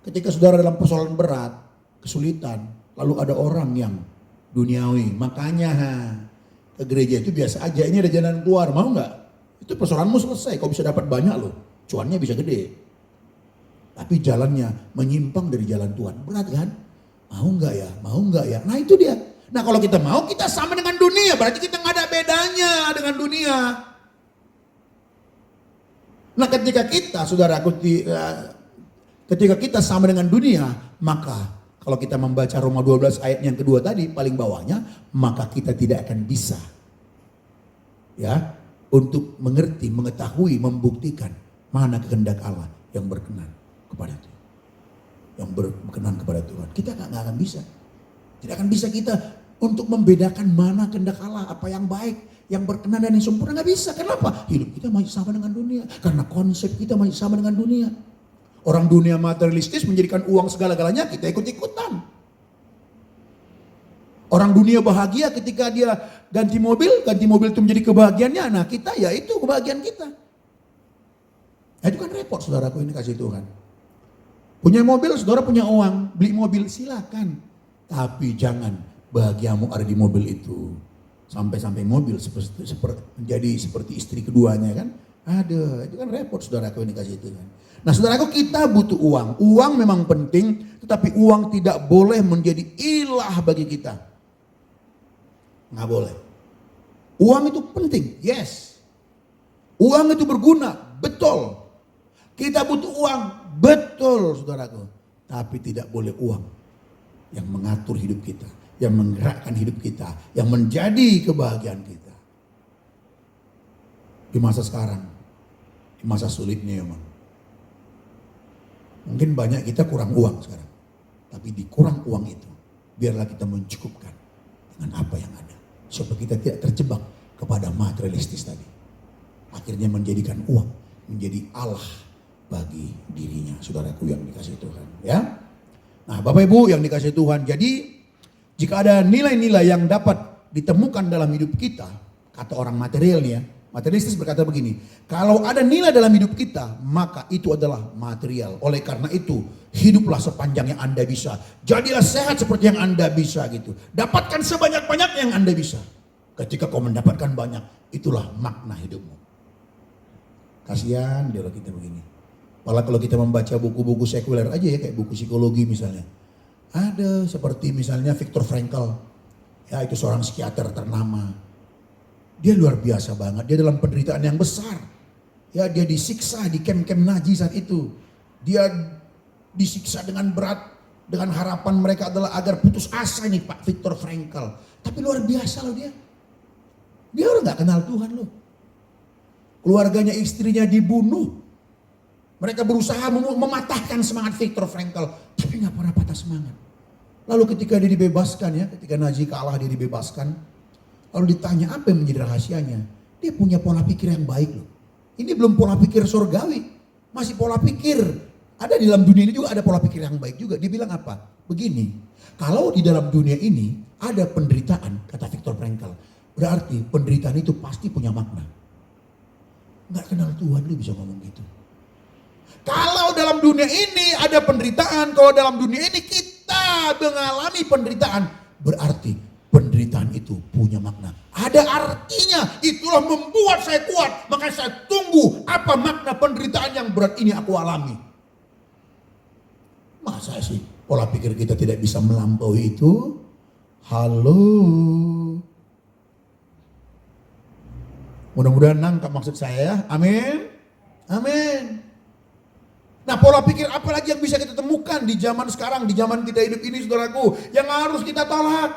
Ketika saudara dalam persoalan berat, kesulitan, lalu ada orang yang duniawi. Makanya ke gereja itu biasa aja, ini ada jalan keluar, mau nggak? Itu persoalanmu selesai, kau bisa dapat banyak loh. Cuannya bisa gede. Tapi jalannya menyimpang dari jalan Tuhan. Berat kan? Mau nggak ya? Mau nggak ya? Nah itu dia. Nah kalau kita mau, kita sama dengan dunia. Berarti kita nggak ada bedanya dengan dunia. Nah ketika kita, saudaraku, ketika kita sama dengan dunia, maka kalau kita membaca Roma 12 ayat yang kedua tadi, paling bawahnya, maka kita tidak akan bisa ya untuk mengerti, mengetahui, membuktikan mana kehendak Allah yang berkenan kepada Tuhan, yang berkenan kepada Tuhan. Kita nggak akan bisa, tidak akan bisa kita untuk membedakan mana kehendak Allah, apa yang baik, yang berkenan dan yang sempurna. Nggak bisa. Kenapa? Hidup kita masih sama dengan dunia, karena konsep kita masih sama dengan dunia. Orang dunia materialistis menjadikan uang segala-galanya, kita ikut-ikutan. Orang dunia bahagia ketika dia ganti mobil itu menjadi kebahagiaannya. Nah kita ya itu kebahagiaan kita. Nah itu kan repot saudaraku, ini kasih Tuhan. Punya mobil, saudara punya uang, beli mobil silakan. Tapi jangan bahagiamu ada di mobil itu. Sampai-sampai mobil menjadi seperti istri keduanya kan. Ada, itu kan repot saudaraku, ini kasih Tuhan. Nah saudaraku, kita butuh uang. Uang memang penting, tetapi uang tidak boleh menjadi ilah bagi kita. Nggak boleh. Uang itu penting, yes. Uang itu berguna, betul. Kita butuh uang, betul saudaraku. Tapi tidak boleh uang yang mengatur hidup kita, yang menggerakkan hidup kita, yang menjadi kebahagiaan kita. Di masa sekarang, di masa sulitnya memang. Mungkin banyak kita kurang uang sekarang. Tapi di kurang uang itu, biarlah kita mencukupkan dengan apa yang ada. Supaya kita tidak terjebak kepada materialistis tadi. Akhirnya menjadikan uang menjadi Allah bagi dirinya, saudaraku yang dikasih Tuhan. Ya, nah Bapak Ibu yang dikasih Tuhan. Jadi jika ada nilai-nilai yang dapat ditemukan dalam hidup kita, kata orang materialnya, materialistis berkata begini, kalau ada nilai dalam hidup kita, maka itu adalah material. Oleh karena itu, hiduplah sepanjang yang Anda bisa. Jadilah sehat seperti yang Anda bisa gitu. Dapatkan sebanyak-banyak yang Anda bisa. Ketika kau mendapatkan banyak, itulah makna hidupmu. Kasihan dia kita begini. Malah kalau kita membaca buku-buku sekuler aja ya, kayak buku psikologi misalnya. Ada seperti misalnya Viktor Frankl. Ya itu seorang psikiater ternama. Dia luar biasa banget, dia dalam penderitaan yang besar. Ya dia disiksa di kem-kem Nazi saat itu. Dia disiksa dengan berat, dengan harapan mereka adalah agar putus asa nih Pak Viktor Frankl. Tapi luar biasa loh dia. Dia orang gak kenal Tuhan loh. Keluarganya, istrinya dibunuh. Mereka berusaha mematahkan semangat Viktor Frankl. Tapi gak pernah patah semangat. Lalu ketika dia dibebaskan ya, ketika Nazi kalah dia dibebaskan. Lalu ditanya apa yang menjadi rahasianya. Dia punya pola pikir yang baik loh. Ini belum pola pikir surgawi. Masih pola pikir. Ada di dalam dunia ini juga ada pola pikir yang baik juga. Dia bilang apa? Begini. Kalau di dalam dunia ini ada penderitaan, kata Viktor Frankl. Berarti penderitaan itu pasti punya makna. Gak kenal Tuhan lu bisa ngomong gitu. Kalau dalam dunia ini ada penderitaan. Kalau dalam dunia ini kita mengalami penderitaan. Berarti penderitaan itu punya makna. Ada artinya. Itulah membuat saya kuat. Makanya saya tunggu apa makna penderitaan yang berat ini aku alami. Masa sih pola pikir kita tidak bisa melampaui itu? Halo. Mudah-mudahan nangkap maksud saya ya. Amin. Amin. Nah pola pikir apa lagi yang bisa kita temukan di zaman sekarang. Di zaman kita hidup ini saudaraku. Yang harus kita tolak.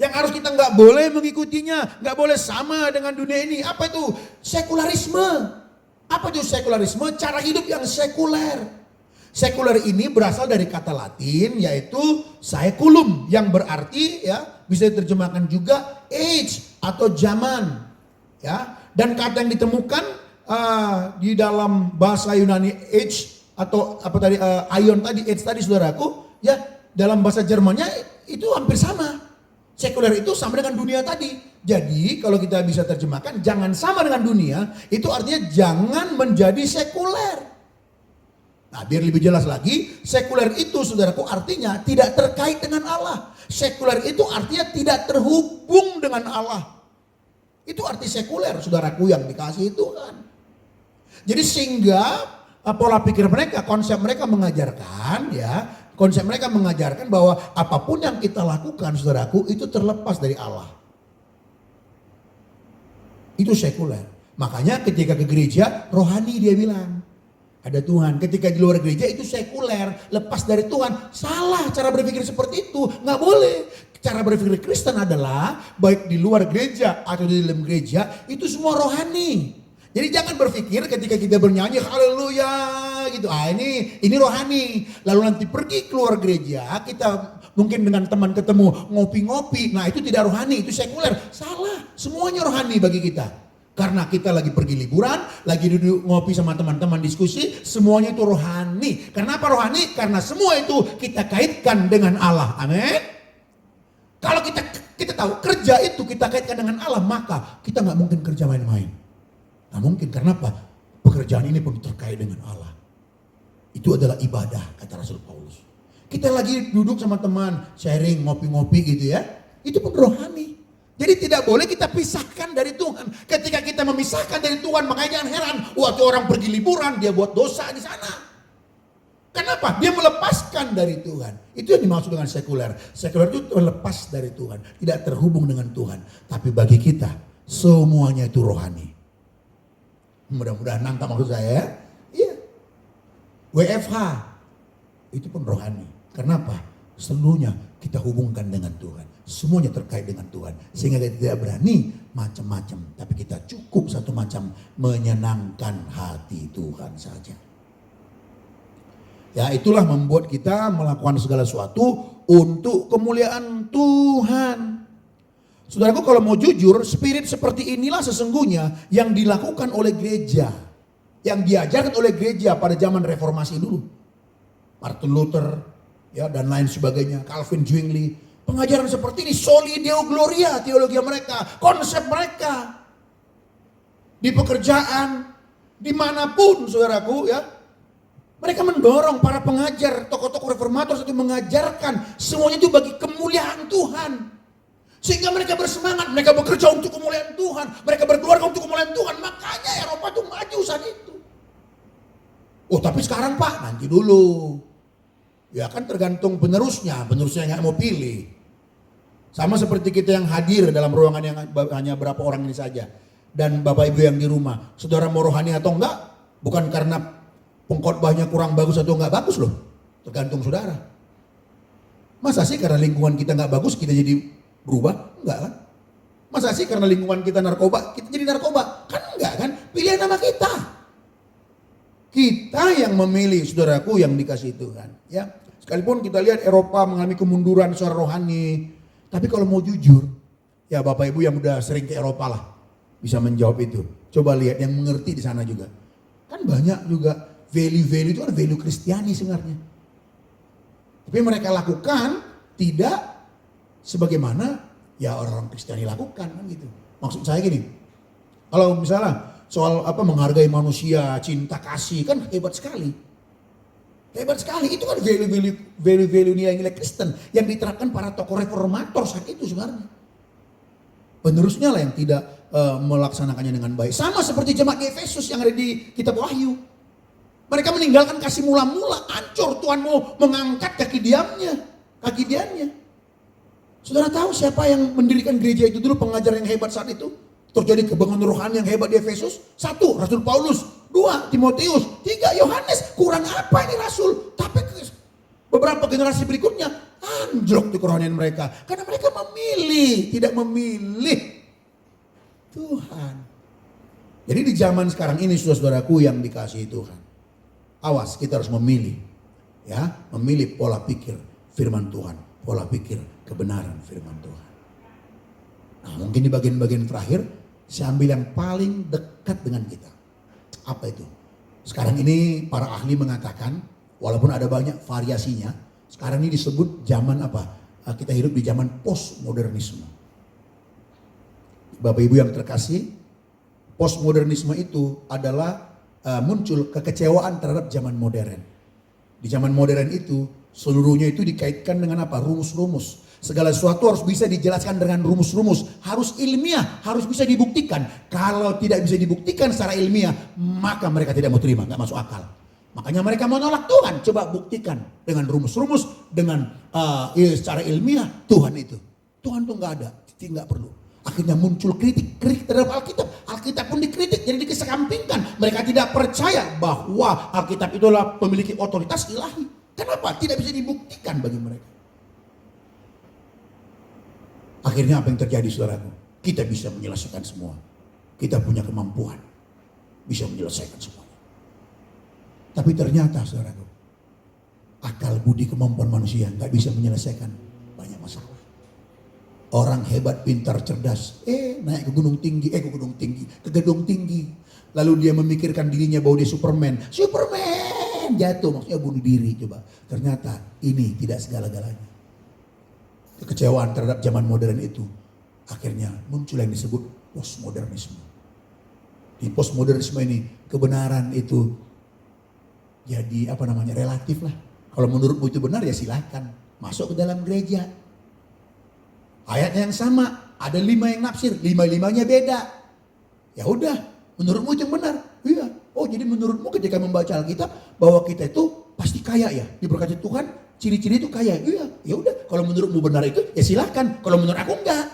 Yang harus kita nggak boleh mengikutinya. Nggak boleh sama dengan dunia ini. Apa itu? Sekularisme. Apa itu sekularisme? Cara hidup yang sekuler. Sekuler ini berasal dari kata Latin yaitu saeculum. Yang berarti ya bisa diterjemahkan juga age atau zaman. Ya, dan kata yang ditemukan di dalam bahasa Yunani age atau apa tadi ion tadi age tadi saudaraku ya dalam bahasa Jermannya itu hampir sama. Sekuler itu sama dengan dunia tadi. Jadi kalau kita bisa terjemahkan jangan sama dengan dunia itu artinya jangan menjadi sekuler. Nah biar lebih jelas lagi sekuler itu saudaraku artinya tidak terkait dengan Allah. Sekuler itu artinya tidak terhubung dengan Allah. Itu arti sekuler, saudaraku yang dikasihi Tuhan. Jadi sehingga pola pikir mereka, konsep mereka mengajarkan bahwa apapun yang kita lakukan, saudaraku, itu terlepas dari Allah. Itu sekuler. Makanya ketika ke gereja, rohani dia bilang. Ada Tuhan. Ketika di luar gereja itu sekuler, lepas dari Tuhan. Salah cara berpikir seperti itu, nggak boleh. Cara berpikir Kristen adalah baik di luar gereja atau di dalam gereja itu semua rohani. Jadi jangan berpikir ketika kita bernyanyi haleluya gitu, ini rohani. Lalu nanti pergi keluar gereja, kita mungkin dengan teman ketemu ngopi-ngopi, nah itu tidak rohani, itu sekuler. Salah, semuanya rohani bagi kita. Karena kita lagi pergi liburan, lagi duduk ngopi sama teman-teman diskusi, semuanya itu rohani. Kenapa rohani? Karena semua itu kita kaitkan dengan Allah. Amin. Kalau kita tahu kerja itu kita kaitkan dengan Allah, maka kita nggak mungkin kerja main-main. Nggak mungkin. Kenapa? Pekerjaan ini pun terkait dengan Allah. Itu adalah ibadah, kata Rasul Paulus. Kita lagi duduk sama teman, sharing, ngopi-ngopi gitu ya. Itu pun rohani. Jadi tidak boleh kita pisahkan dari Tuhan. Ketika kita memisahkan dari Tuhan, makanya jangan heran. Waktu orang pergi liburan, dia buat dosa di sana. Kenapa? Dia melepaskan dari Tuhan. Itu yang dimaksud dengan sekuler. Sekuler itu terlepas dari Tuhan. Tidak terhubung dengan Tuhan. Tapi bagi kita, semuanya itu rohani. Mudah-mudahan nangkap maksud saya. Iya. WFH. Itu pun rohani. Kenapa? Seluruhnya kita hubungkan dengan Tuhan. Semuanya terkait dengan Tuhan. Sehingga kita tidak berani macam-macam. Tapi kita cukup satu macam menyenangkan hati Tuhan saja. Ya itulah membuat kita melakukan segala sesuatu untuk kemuliaan Tuhan. Saudaraku kalau mau jujur, spirit seperti inilah sesungguhnya yang dilakukan oleh gereja. Yang diajarkan oleh gereja pada zaman reformasi dulu. Martin Luther ya dan lain sebagainya, Calvin Zwingli. Pengajaran seperti ini, soli deo gloria, teologi mereka, konsep mereka. Di pekerjaan, dimanapun saudaraku ya. Mereka mendorong para pengajar, tokoh-tokoh reformator itu mengajarkan semuanya itu bagi kemuliaan Tuhan. Sehingga mereka bersemangat, mereka bekerja untuk kemuliaan Tuhan. Mereka berkeluarga untuk kemuliaan Tuhan. Makanya Eropa itu maju saat itu. Oh tapi sekarang Pak, nanti dulu. Ya kan tergantung penerusnya nggak mau pilih. Sama seperti kita yang hadir dalam ruangan yang hanya berapa orang ini saja. Dan Bapak Ibu yang di rumah, saudara mau rohani atau enggak, bukan karena pengkhotbahnya kurang bagus atau enggak bagus loh. Tergantung saudara. Masa sih karena lingkungan kita enggak bagus kita jadi berubah? Enggak kan? Masa sih karena lingkungan kita narkoba, kita jadi narkoba? Kan enggak kan? Pilihan nama kita. Kita yang memilih saudaraku yang dikasih Tuhan. Ya. Sekalipun kita lihat Eropa mengalami kemunduran secara rohani. Tapi kalau mau jujur, ya Bapak Ibu yang udah sering ke Eropa lah bisa menjawab itu. Coba lihat yang mengerti di sana juga. Kan banyak juga value-value itu kan value Kristiani sebenarnya. Tapi mereka lakukan tidak sebagaimana ya orang-orang Kristiani lakukan kan gitu. Maksud saya gini, kalau misalnya soal menghargai manusia, cinta kasih kan hebat sekali. Hebat sekali, itu kan value-value nilai-nilai Kristen yang diterapkan para tokoh reformator saat itu sebenarnya. Penerusnya lah yang tidak melaksanakannya dengan baik. Sama seperti jemaat di Efesus yang ada di kitab Wahyu. Mereka meninggalkan kasih mula-mula, hancur. Tuhan mau mengangkat kaki diamnya. Saudara tahu siapa yang mendirikan gereja itu dulu, pengajar yang hebat saat itu? Terjadi kebangunan rohani yang hebat di Efesus. 1. Rasul Paulus. 2. Timotius. 3. Yohanes. Kurang apa ini Rasul? Tapi beberapa generasi berikutnya anjlok di kerohanian mereka. Karena mereka tidak memilih Tuhan. Jadi di zaman sekarang ini saudara-saudaraku yang dikasihi Tuhan. Awas, kita harus memilih. Ya, memilih pola pikir firman Tuhan. Pola pikir kebenaran firman Tuhan. Nah mungkin di bagian-bagian terakhir saya ambil yang paling dekat dengan kita. Apa itu? Sekarang ini para ahli mengatakan, walaupun ada banyak variasinya, sekarang ini disebut zaman apa? Kita hidup di zaman postmodernisme. Bapak Ibu yang terkasih, postmodernisme itu adalah muncul kekecewaan terhadap zaman modern. Di zaman modern itu seluruhnya itu dikaitkan dengan apa? Rumus-rumus. Segala sesuatu harus bisa dijelaskan dengan rumus-rumus, harus ilmiah, harus bisa dibuktikan. Kalau tidak bisa dibuktikan secara ilmiah, maka mereka tidak mau terima, nggak masuk akal. Makanya mereka menolak Tuhan. Coba buktikan dengan rumus-rumus, dengan secara ilmiah Tuhan itu. Tuhan tuh nggak ada, nggak perlu. Akhirnya muncul kritik terhadap Alkitab. Alkitab pun dikritik, jadi dikesampingkan. Mereka tidak percaya bahwa Alkitab itulah memiliki otoritas ilahi. Kenapa? Tidak bisa dibuktikan bagi mereka. Akhirnya apa yang terjadi, saudaraku? Kita bisa menyelesaikan semua. Kita punya kemampuan bisa menyelesaikan semuanya. Tapi ternyata, saudaraku, akal budi kemampuan manusia nggak bisa menyelesaikan banyak masalah. Orang hebat, pintar, cerdas, naik ke gunung tinggi, ke gedung tinggi. Lalu dia memikirkan dirinya bahwa dia Superman, jatuh, maksudnya bunuh diri. Coba, ternyata ini tidak segala-galanya. Kekecewaan terhadap zaman modern itu akhirnya muncul yang disebut postmodernisme. Di postmodernisme ini kebenaran itu jadi relatif lah. Kalau menurutmu itu benar ya silakan masuk ke dalam gereja. Ayatnya yang sama, ada 5 yang nafsir, 5-5-nya beda. Ya udah, menurutmu itu yang benar. Iya. Oh, jadi menurutmu ketika membaca Alkitab bahwa kita itu pasti kaya ya, diberkati Tuhan, ciri-ciri itu kaya. Iya, ya udah. Kalau menurutmu benar itu ya silakan. Kalau menurut aku enggak.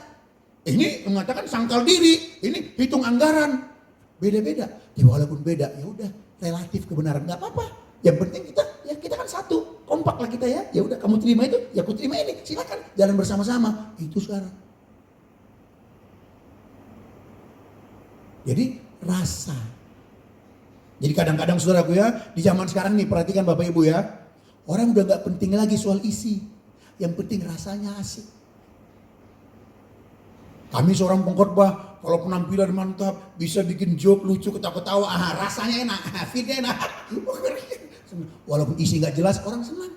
Ini mengatakan sangkal diri, ini hitung anggaran. Beda-beda. Ya walaupun beda, ya udah, relatif kebenaran enggak apa-apa. Yang penting kita kan satu, kompak lah kita ya. Ya udah, kamu terima itu, ya aku terima ini. Silakan jalan bersama-sama. Itu sekarang. Jadi rasa. Jadi kadang-kadang saudaraku ya, di zaman sekarang nih, perhatikan Bapak Ibu ya. Orang udah gak penting lagi soal isi. Yang penting rasanya asik. Kami seorang pengkhotbah, kalau penampilan mantap, bisa bikin joke lucu, ketawa-ketawa, rasanya enak, fitnya enak. Walaupun isi gak jelas, orang senang.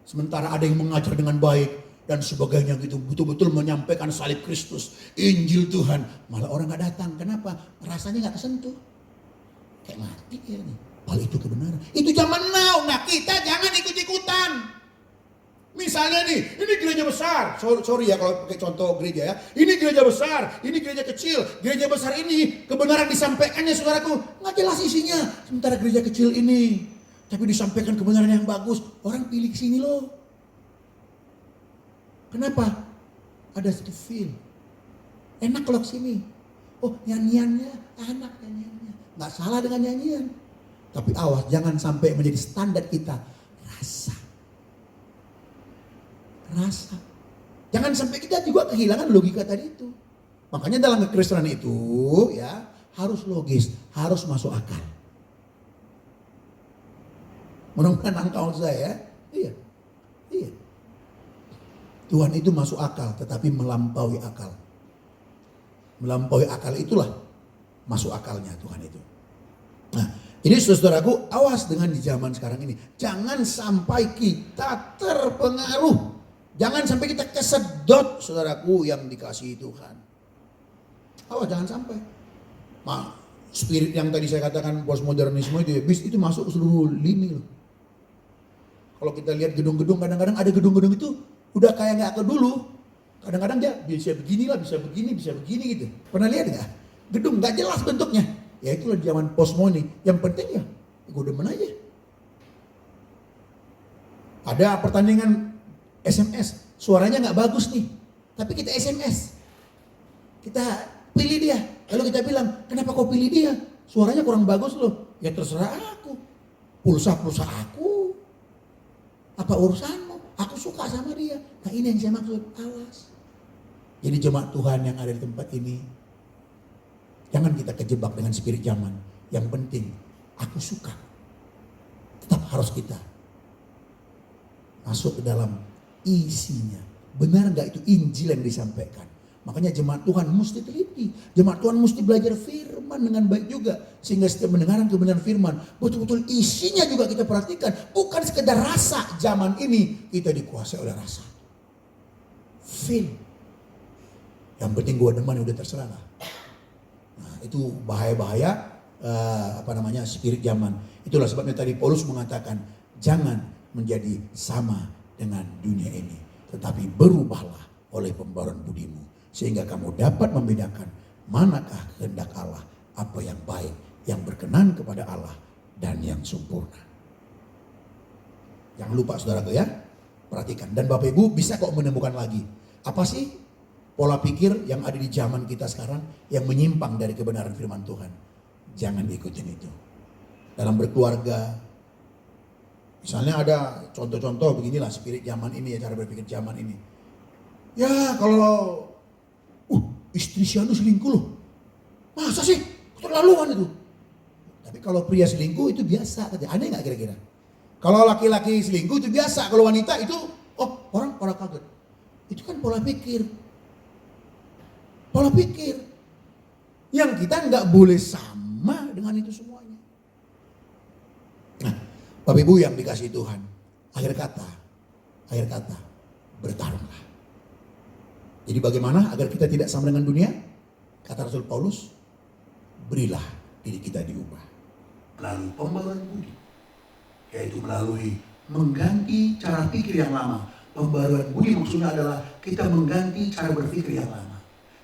Sementara ada yang mengajar dengan baik dan sebagainya gitu, betul-betul menyampaikan salib Kristus, Injil Tuhan. Malah orang gak datang, kenapa? Rasanya gak kesentuh. Kayak mati ya nih. Hal itu kebenaran. Itu zaman now. Nah kita jangan ikut-ikutan. Misalnya nih, ini gereja besar. Sorry ya kalau pakai contoh gereja ya. Ini gereja besar, ini gereja kecil. Gereja besar ini kebenaran disampaikannya saudaraku nggak jelas isinya. Sementara gereja kecil ini, tapi disampaikan kebenaran yang bagus. Orang pilih ke sini loh. Kenapa? Ada satu feel. Enak loh sini. Oh nyanyiannya enak nyanyiannya. Nggak salah dengan nyanyian. Tapi awas jangan sampai menjadi standar kita. Rasa. Jangan sampai kita juga kehilangan logika tadi itu. Makanya dalam kekristenan itu ya harus logis, harus masuk akal. Mudah-mudahan angkau saya. Iya. Tuhan itu masuk akal tetapi melampaui akal. Melampaui akal itulah masuk akalnya Tuhan itu. Nah, ini saudaraku, awas dengan di zaman sekarang ini. Jangan sampai kita terpengaruh. Jangan sampai kita kesedot saudaraku yang dikasihi Tuhan. Awas jangan sampai. Spirit yang tadi saya katakan postmodernisme itu ya, itu masuk ke seluruh lini loh. Kalau kita lihat gedung-gedung, kadang-kadang ada gedung-gedung itu udah kayak nggak ke dulu. Kadang-kadang dia bisa beginilah, bisa begini gitu. Pernah lihat nggak? Gedung nggak jelas bentuknya. Ya itulah di zaman postmo ini. Yang penting ya, gue demen aja. Ada pertandingan SMS, suaranya nggak bagus nih, tapi kita SMS, kita pilih dia. Lalu kita bilang, kenapa kau pilih dia? Suaranya kurang bagus loh. Ya terserah aku. Pulsa aku. Apa urusanmu? Aku suka sama dia. Nah ini yang saya maksud, awas. Jadi jemaat Tuhan yang ada di tempat ini, jangan kita kejebak dengan spirit zaman. Yang penting, aku suka. Tetap harus kita masuk ke dalam isinya. Benar nggak itu Injil yang disampaikan? Makanya jemaat Tuhan mesti teliti. Jemaat Tuhan mesti belajar firman dengan baik juga. Sehingga setiap mendengarkan kebenaran firman, betul-betul isinya juga kita perhatikan. Bukan sekedar rasa. Zaman ini kita dikuasai oleh rasa. Feel. Yang penting gua demen udah terserah lah. Nah, itu bahaya-bahaya spirit zaman. Itulah sebabnya tadi Paulus mengatakan jangan menjadi sama dengan dunia ini. tetapi berubahlah oleh pembaruan budimu, sehingga kamu dapat membedakan manakah kehendak Allah, apa yang baik, yang berkenan kepada Allah, dan yang sempurna. Jangan lupa saudaraku ya, perhatikan. Dan Bapak Ibu bisa kok menemukan lagi, apa sih pola pikir yang ada di zaman kita sekarang yang menyimpang dari kebenaran firman Tuhan. Jangan ikutin itu. Dalam berkeluarga, misalnya ada contoh-contoh beginilah spirit zaman ini ya, cara berpikir zaman ini. Ya kalau istri si anu selingkuh loh. Masa sih? Keterlaluan itu. Tapi kalau pria selingkuh itu biasa. Aneh gak kira-kira? Kalau laki-laki selingkuh itu biasa. Kalau wanita itu, orang kaget. Itu kan pola pikir. Pola pikir. Yang kita gak boleh sama dengan itu semuanya. Nah, Bapak Ibu yang dikasih Tuhan. Akhir kata, bertarunglah. Jadi bagaimana agar kita tidak sama dengan dunia? Kata Rasul Paulus, berilah diri kita diubah melalui pembaruan budi, yaitu melalui mengganti cara pikir yang lama. Pembaruan budi maksudnya adalah kita mengganti cara berpikir yang lama.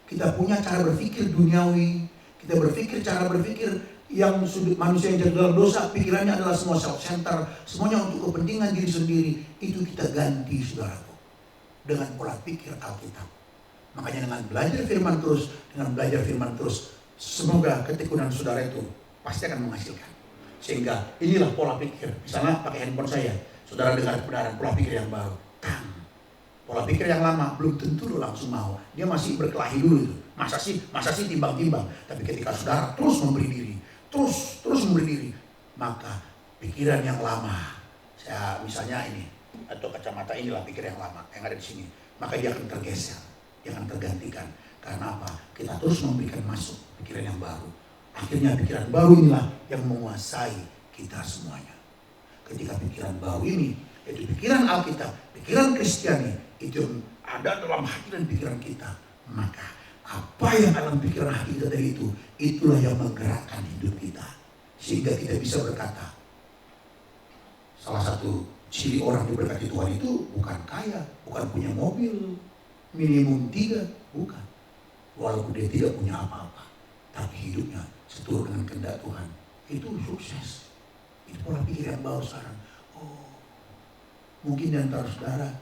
Kita punya cara berpikir duniawi, kita cara berpikir yang sudut manusia yang jatuh dalam dosa, pikirannya adalah semua self-center, semuanya untuk kepentingan diri sendiri. Itu kita ganti, saudaraku, dengan pola pikir Alkitab. Makanya dengan belajar firman terus, semoga ketekunan saudara itu pasti akan menghasilkan. Sehingga inilah pola pikir. Misalnya pakai handphone saya, saudara dengar kebenaran, pola pikir yang baru. Pola pikir yang lama belum tentu lo langsung mau. Dia masih berkelahi dulu itu. Masa sih timbang-timbang. Tapi ketika saudara terus memberi diri, terus memberi diri, maka pikiran yang lama, saya misalnya ini, atau kacamata inilah pikir yang lama yang ada di sini, maka dia akan tergeser. Dia akan tergantikan. Karena apa? Kita terus memberikan masuk pikiran yang baru. Akhirnya pikiran baru inilah yang menguasai kita semuanya. Ketika pikiran baru ini, yaitu pikiran Alkitab, pikiran Kristiani, itu yang ada dalam hati dan pikiran kita, maka apa yang dalam pikiran hati kita tadi itu, itulah yang menggerakkan hidup kita. Sehingga kita bisa berkata, salah satu ciri orang diberkati Tuhan itu bukan kaya, bukan punya mobil minimum 3, bukan. Walaupun dia tidak punya apa-apa, tapi hidupnya seturut dengan kehendak Tuhan, itu sukses. Itu pola pikir yang baru sekarang. Mungkin di antara saudara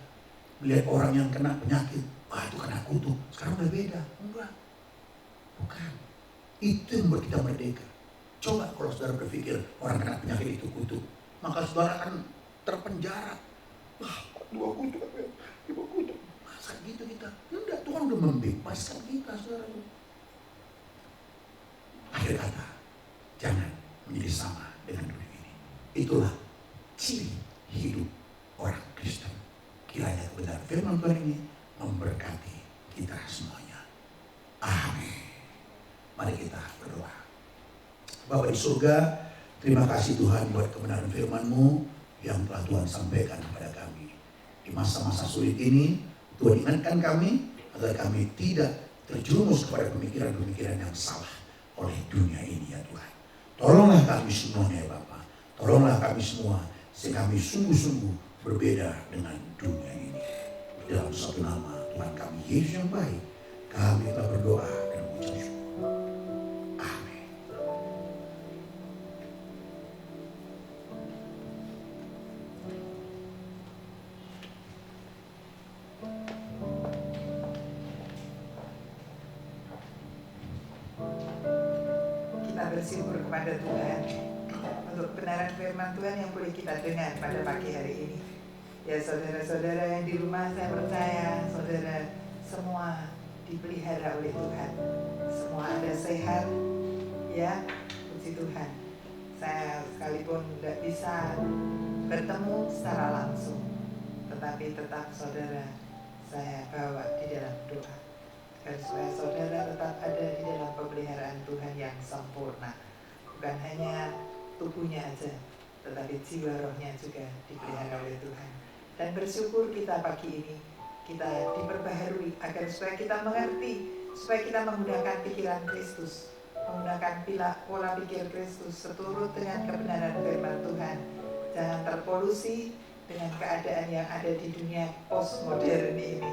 melihat orang yang kena penyakit, itu kena kutuk, sekarang udah beda. Enggak, bukan. Itu yang membuat kita merdeka. Coba kalau saudara berpikir orang kena penyakit itu kutuk, maka saudara akan terpenjara. 2 kutuk, 5 kutuk. Gitu kita, enggak, Tuhan udah membebaskan kita, saudara. Akhir kata, jangan menjadi sama dengan dunia ini. Itulah ciri hidup orang Kristen. Kiranya benar firman Tuhan ini memberkati kita semuanya. Amin. Mari kita berdoa. Bapa di surga, terima kasih Tuhan buat kebenaran firman-Mu yang telah Tuhan sampaikan kepada kami. Di masa-masa sulit ini, Tuhan ingatkan kami agar kami tidak terjerumus kepada pemikiran-pemikiran yang salah oleh dunia ini ya Tuhan. Tolonglah kami semuanya ya Bapa. Tolonglah kami semua sehingga kami sungguh-sungguh berbeda dengan dunia ini. Dalam satu nama Tuhan kami Yesus yang baik, kami telah berdoa dan mengucap syukur. Amin. Bersyukur kepada Tuhan untuk kebenaran firman Tuhan yang boleh kita dengar pada pagi hari ini. Ya saudara-saudara yang di rumah, saya percaya saudara semua dipelihara oleh Tuhan. Semua ada sehat, ya puji Tuhan. Saya sekalipun tidak bisa bertemu secara langsung, tetapi tetap saudara saya bawa di dalam doa. Dan supaya saudara tetap ada di dalam pemeliharaan Tuhan yang sempurna. Bukan hanya tubuhnya aja, tetapi jiwa rohnya juga dipelihara oleh Tuhan. Dan bersyukur kita pagi ini, kita diperbaharui agar supaya kita mengerti, supaya kita menggunakan pikiran Kristus, menggunakan pola pikir Kristus seturut dengan kebenaran firman Tuhan. Jangan terpolusi dengan keadaan yang ada di dunia postmodern ini.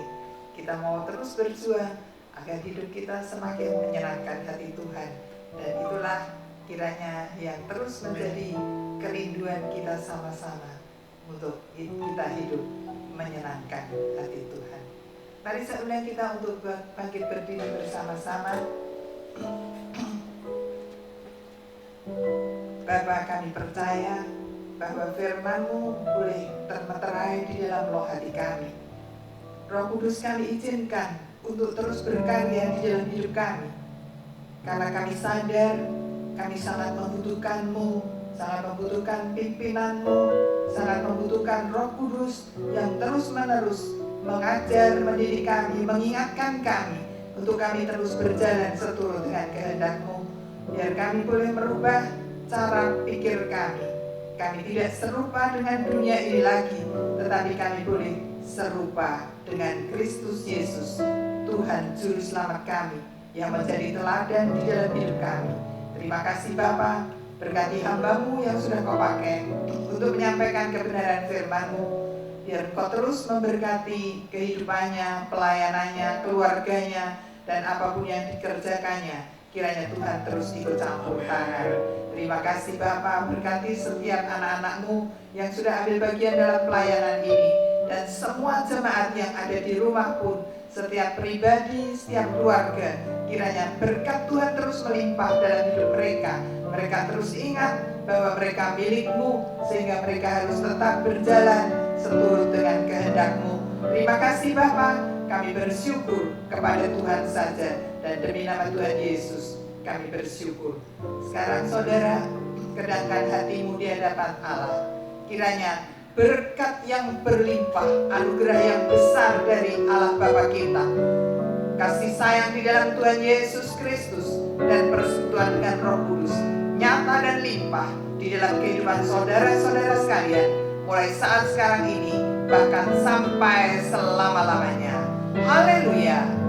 Kita mau terus berjuang agar hidup kita semakin menyenangkan hati Tuhan. Dan itulah kiranya yang terus menjadi kerinduan kita sama-sama untuk kita hidup menyenangkan hati Tuhan. Mari saya undang kita untuk bangkit berdiri bersama-sama. Bapa, kami percaya bahwa firman-Mu boleh termeterai di dalam loh hati kami. Roh Kudus, kami izinkan untuk terus berkarya di dalam hidup kami. Karena kami sadar kami sangat membutuhkan-Mu, sangat membutuhkan pimpinan-Mu, sangat membutuhkan Roh Kudus yang terus-menerus mengajar, mendidik kami, mengingatkan kami untuk kami terus berjalan seturut dengan kehendak-Mu. Biar kami boleh merubah cara pikir kami. Kami tidak serupa dengan dunia ini lagi, tetapi kami boleh serupa dengan Kristus Yesus, Tuhan Juru Selamat kami, yang menjadi teladan di dalam hidup kami. Terima kasih Bapa, berkati hamba-Mu yang sudah Kau pakai untuk menyampaikan kebenaran firman-Mu. Biar Kau terus memberkati kehidupannya, pelayanannya, keluarganya, dan apapun yang dikerjakannya. Kiranya Tuhan terus ikut campur tangan. Terima kasih Bapa, berkati setiap anak-anak-Mu yang sudah ambil bagian dalam pelayanan ini. Dan semua jemaat yang ada di rumah pun, setiap pribadi, setiap keluarga. Kiranya berkat Tuhan terus melimpah dalam hidup mereka. Mereka terus ingat bahwa mereka milik-Mu, sehingga mereka harus tetap berjalan seturut dengan kehendak-Mu. Terima kasih Bapa, kami bersyukur kepada Tuhan saja. Dan demi nama Tuhan Yesus kami bersyukur. Sekarang saudara, kedangkan hatimu di hadapan Allah. Kiranya berkat yang berlimpah, anugerah yang besar dari Allah Bapa kita, kasih sayang di dalam Tuhan Yesus Kristus, dan persekutuan dengan Roh Kudus nyata dan limpah di dalam kehidupan saudara-saudara sekalian, mulai saat sekarang ini bahkan sampai selama-lamanya. Haleluya.